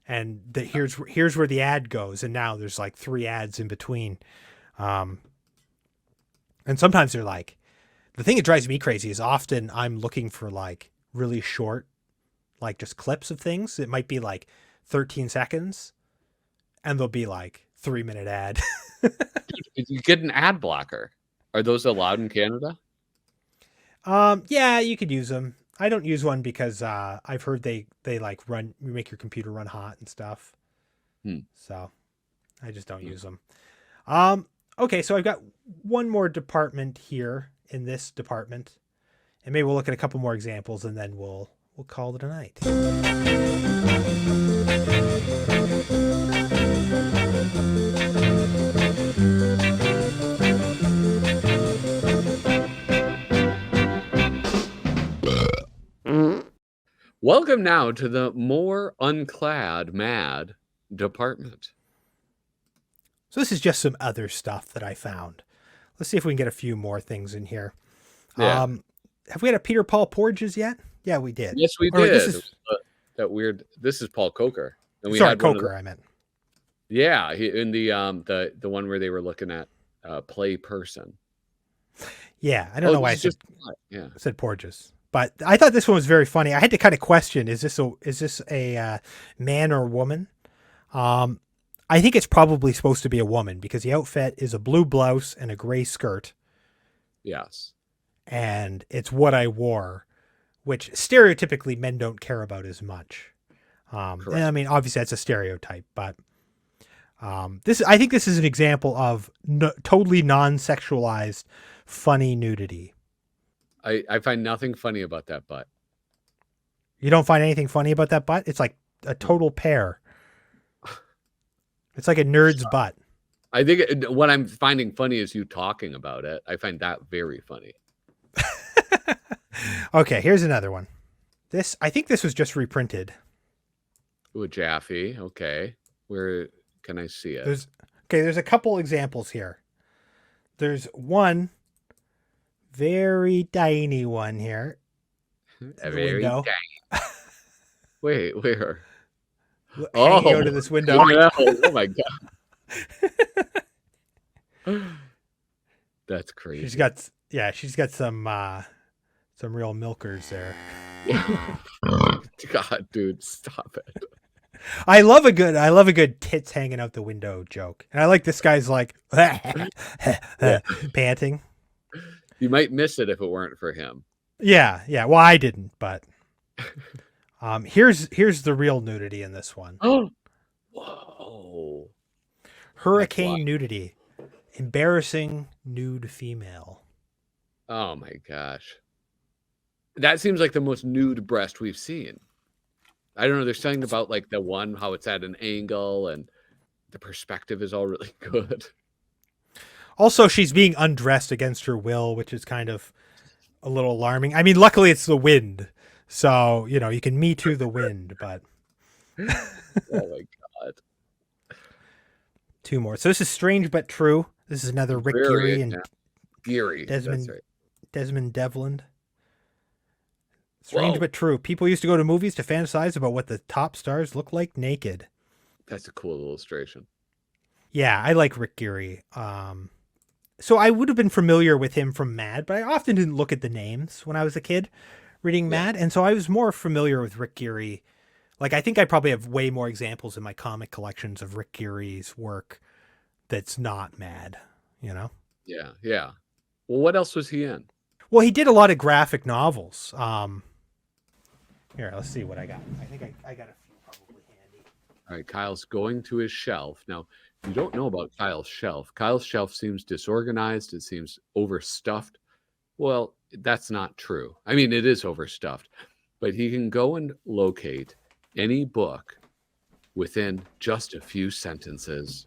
and here's where the ad goes. And now there's like 3 ads in between. And sometimes they're like, the thing that drives me crazy is often I'm looking for like really short, like just clips of things. It might be like 13 seconds and there'll be like 3-minute ad. You get an ad blocker. Are those allowed in Canada? Yeah, you could use them. I don't use one because I've heard they like make your computer run hot and stuff. So I just don't use them. Okay, so I've got one more department here in this department, and maybe we'll look at a couple more examples and then we'll call it a night. Welcome now to the more unclad mad department. So this is just some other stuff that I found. Let's see if we can get a few more things in here. Yeah. Have we had a Peter Paul Porges yet? Yeah, we did. Yes, we did. This is that weird. This is Paul Coker. And we had Coker, I meant. Yeah, in the one where they were looking at play person. Yeah, I don't know why I said Porges. But I thought this one was very funny. I had to kind of question, is this a man or woman? I think it's probably supposed to be a woman because the outfit is a blue blouse and a gray skirt. Yes. And it's what I wore, which stereotypically men don't care about as much. And I mean, obviously that's a stereotype, but I think this is an example of totally non-sexualized, funny nudity. I find nothing funny about that butt. You don't find anything funny about that butt? It's like a total pear. It's like a nerd's butt. I think what I'm finding funny is you talking about it. I find that very funny. Okay, here's another one. I think this was just reprinted. Ooh, a Jaffe. Okay. Where can I see it? There's a couple examples here. There's one very tiny one here. A very window. tiny. Wait, where? Hanging out of this window. Oh my god. That's crazy. She's got some real milkers there. God, dude, stop it. I love a good tits hanging out the window joke. And I like this guy's like panting. You might miss it if it weren't for him. Yeah. Well, I didn't, but here's the real nudity in this one. Oh, whoa! Hurricane nudity, embarrassing nude female. Oh my gosh, that seems like the most nude breast we've seen. I don't know. There's something about like the one how it's at an angle and the perspective is all really good. Also, she's being undressed against her will, which is kind of a little alarming. I mean, luckily it's the wind. So, you can Me Too the wind, but. Oh my God. Two more. So this is Strange But True. This is another Rick Geary and Geary. Desmond, That's right. Desmond Devlin. Strange But True. People used to go to movies to fantasize about what the top stars look like naked. That's a cool illustration. Yeah, I like Rick Geary. So I would have been familiar with him from Mad, but I often didn't look at the names when I was a kid reading Mad. And so I was more familiar with Rick Geary. Like, I think I probably have way more examples in my comic collections of Rick Geary's work that's not Mad, Yeah. Well, what else was he in? Well, he did a lot of graphic novels. Here, let's see what I got. I think I got a few probably handy. All right, Kyle's going to his shelf. Now, you don't know about Kyle's shelf. Kyle's shelf seems disorganized. It seems overstuffed. Well, that's not true. I mean, it is overstuffed, but he can go and locate any book within just a few sentences.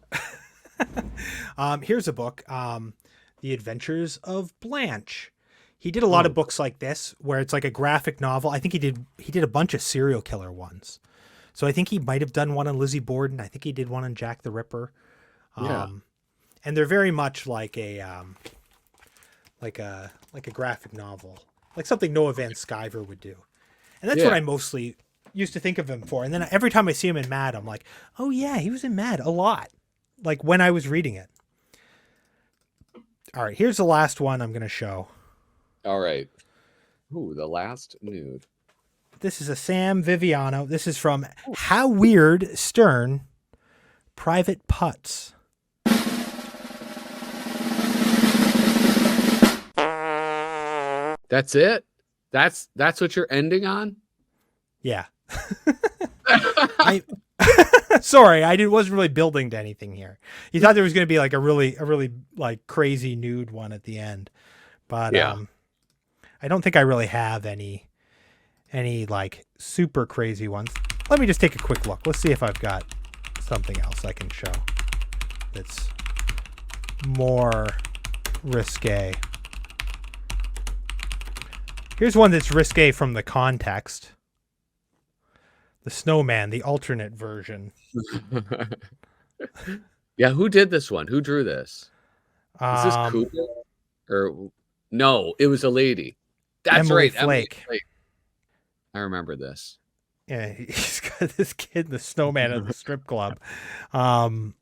Here's a book, The Adventures of Blanche. He did a lot of books like this where it's like a graphic novel. I think he did a bunch of serial killer ones. So I think he might have done one on Lizzie Borden. I think he did one on Jack the Ripper. And they're very much like a graphic novel, like something Noah Van Sciver would do. And that's what I mostly used to think of him for. And then every time I see him in Mad, I'm like, oh yeah, he was in Mad a lot. Like when I was reading it. All right, here's the last one I'm going to show. All right. Ooh, the last nude. This is a Sam Viviano. This is from How Weird Stern Private Putts. That's it? That's what you're ending on? Yeah. Sorry, I wasn't really building to anything here. You thought there was going to be like a really like crazy nude one at the end. But I don't think I really have any like super crazy ones. Let me just take a quick look. Let's see if I've got something else I can show that's more risque. Here's one that's risque from the context. The Snowman, the alternate version. Yeah, who did this one? Who drew this? Is this Cooper? Or no, it was a lady. That's Emily right, Flake. Emily Flake. I remember this. Yeah, he's got this kid, the Snowman at the strip club. I'm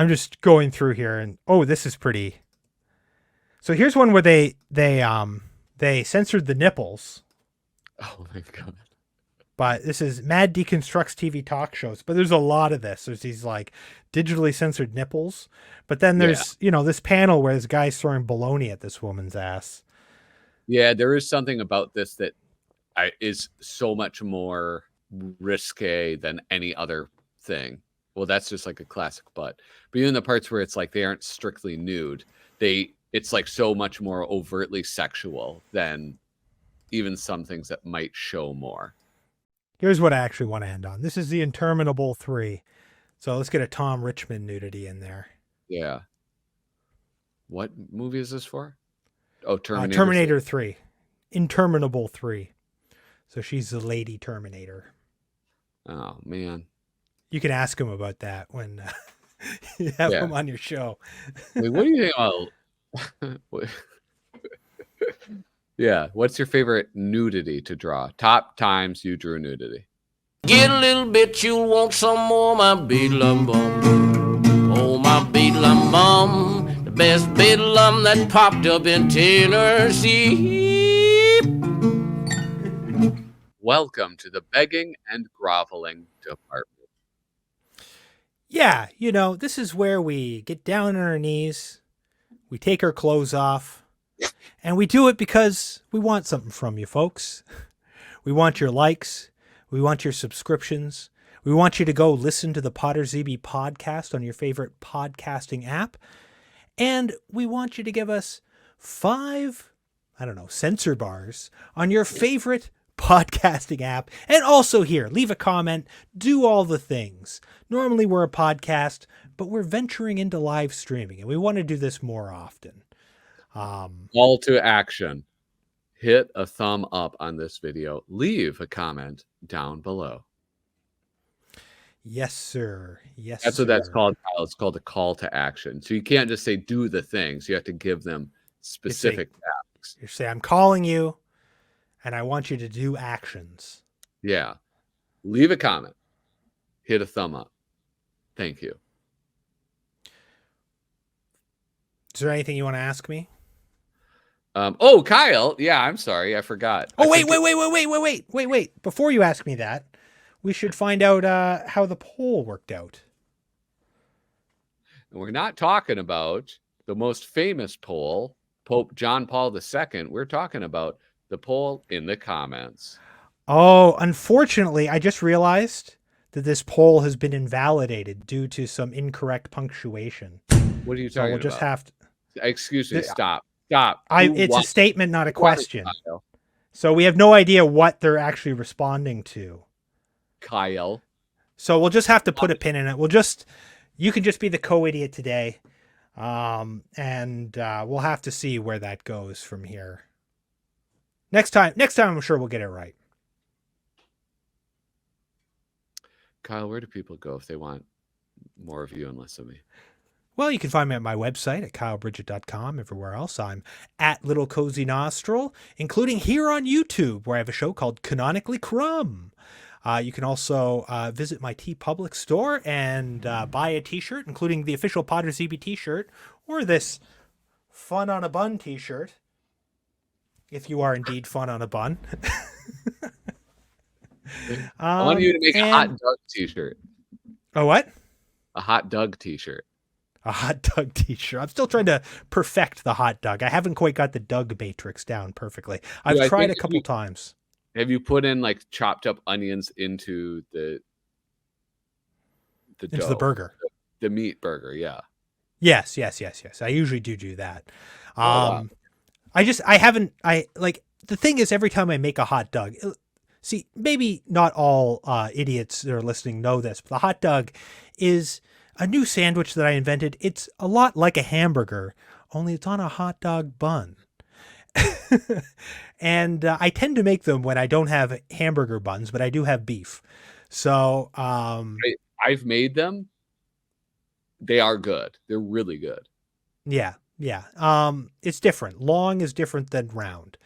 just going through here, and this is pretty. So here's one where they censored the nipples. Oh my god. But this is Mad Deconstructs TV talk shows. But there's a lot of this. There's these like digitally censored nipples. But then there's, this panel where this guy's throwing baloney at this woman's ass. Yeah, there is something about this that is so much more risque than any other thing. Well, that's just like a classic butt. But even the parts where it's like they aren't strictly nude, it's like so much more overtly sexual than even some things that might show more. Here's what I actually want to end on. This is The Interminable 3. So let's get a Tom Richmond nudity in there. Yeah. What movie is this for? Oh, Terminator. Terminator 3. Interminable 3. So she's the lady Terminator. Oh, man. You can ask him about that when you have him on your show. Wait, what do you think? Yeah. What's your favorite nudity to draw? Top times you drew nudity. Get a little bit, you'll want some more, my beedlum bum. Oh, my beedlum bum. The best beedlum that popped up in Tennessee. Welcome to the begging and groveling department. Yeah, you know, this is where we get down on our knees, we take our clothes off, and we do it because we want something from you, folks. We want your likes. We want your subscriptions. We want you to go listen to the PODRZEBIE podcast on your favorite podcasting app. And we want you to give us 5, censor bars on your favorite podcasting app. And also here, leave a comment, do all the things. Normally we're a podcast, but we're venturing into live streaming and we want to do this more often. Call to action. Hit a thumb up on this video. Leave a comment down below. Yes, sir. Yes, That's what that's called, Kyle. It's called a call to action. So you can't just say do the things. You have to give them specific tasks. You say, I'm calling you and I want you to do actions. Yeah. Leave a comment. Hit a thumb up. Thank you. Is there anything you want to ask me? Oh, Kyle. Yeah, I'm sorry. I forgot. Oh, wait. Before you ask me that, we should find out how the poll worked out. And we're not talking about the most famous poll, Pope John Paul II. We're talking about the poll in the comments. Oh, unfortunately, I just realized that this poll has been invalidated due to some incorrect punctuation. What are you talking about? Just have to... Excuse me. Stop. It's a statement, not a question. So we have no idea what they're actually responding to. Kyle. So we'll just have to put a pin in it. You can just be the co-idiot today. And we'll have to see where that goes from here. Next time, I'm sure we'll get it right. Kyle, where do people go if they want more of you and less of me? Well, you can find me at my website at kylebridget.com. Everywhere else, I'm at Little Cozy Nostril, including here on YouTube, where I have a show called Canonically Crumb. You can also visit my TeePublic store and buy a t-shirt, including the official PODRZEBIE t-shirt, or this Fun on a Bun t-shirt, if you are indeed fun on a bun. I want you to make a Hot Doug t-shirt. A what? A Hot Doug t-shirt. A Hot Doug t-shirt. I'm still trying to perfect the hot Doug. I haven't quite got the Doug matrix down perfectly. I've tried a couple times. Have you put in like chopped up onions into the into the burger? The meat burger, yeah. Yes. I usually do that. Wow. The thing is, every time I make a hot Doug, see, maybe not all idiots that are listening know this, but the hot Doug is a new sandwich that I invented. It's a lot like a hamburger, only it's on a hot dog bun. And I tend to make them when I don't have hamburger buns, but I do have beef. So I've made them. They are good. They're really good. Yeah. It's different. Long is different than round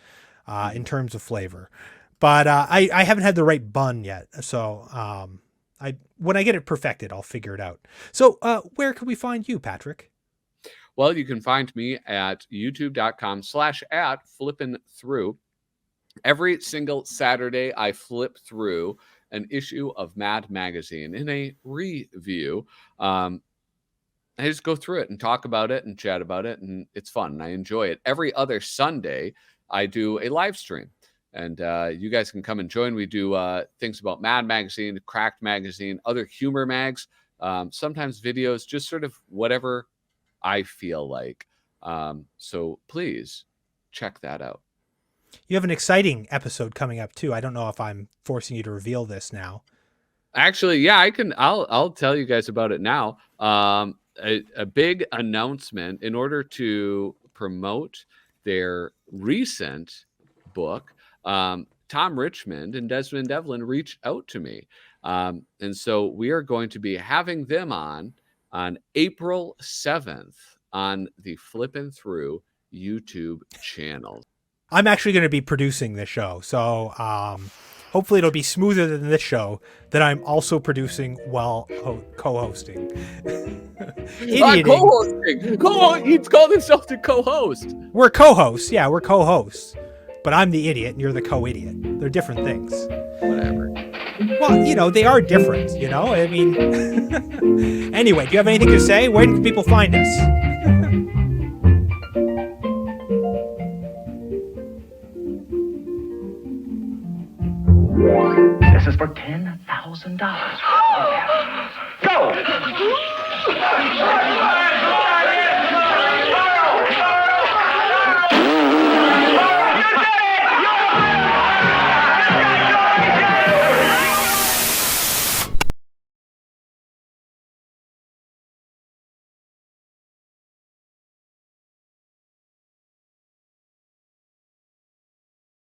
in terms of flavor. But I haven't had the right bun yet. So when I get it perfected, I'll figure it out. So where can we find you, Patrick? Well, you can find me at youtube.com/@flippinthrough. Every single Saturday, I flip through an issue of Mad Magazine in a review. I just go through it and talk about it and chat about it, and it's fun, and I enjoy it. Every other Sunday, I do a live stream, and you guys can come and join. We do things about Mad Magazine, Cracked Magazine, other humor mags, sometimes videos, just sort of whatever I feel like. So please check that out. You have an exciting episode coming up too. I don't know if I'm forcing you to reveal this now. Actually, yeah, I can. I'll tell you guys about it now. A big announcement in order to promote their recent book. Tom Richmond and Desmond Devlin reached out to me, and so we are going to be having them on April 7th on the Flippin' Through YouTube channel. I'm actually going to be producing this show, so hopefully it'll be smoother than this show that I'm also producing while co-hosting. Co-hosting. He's called himself the co-host. We're co-hosts. Yeah, we're co-hosts. But I'm the idiot and you're the co-idiot. They're different things. Whatever. Well, they are different, I mean... Anyway, do you have anything to say? Where can people find us? This is for $10,000. Go!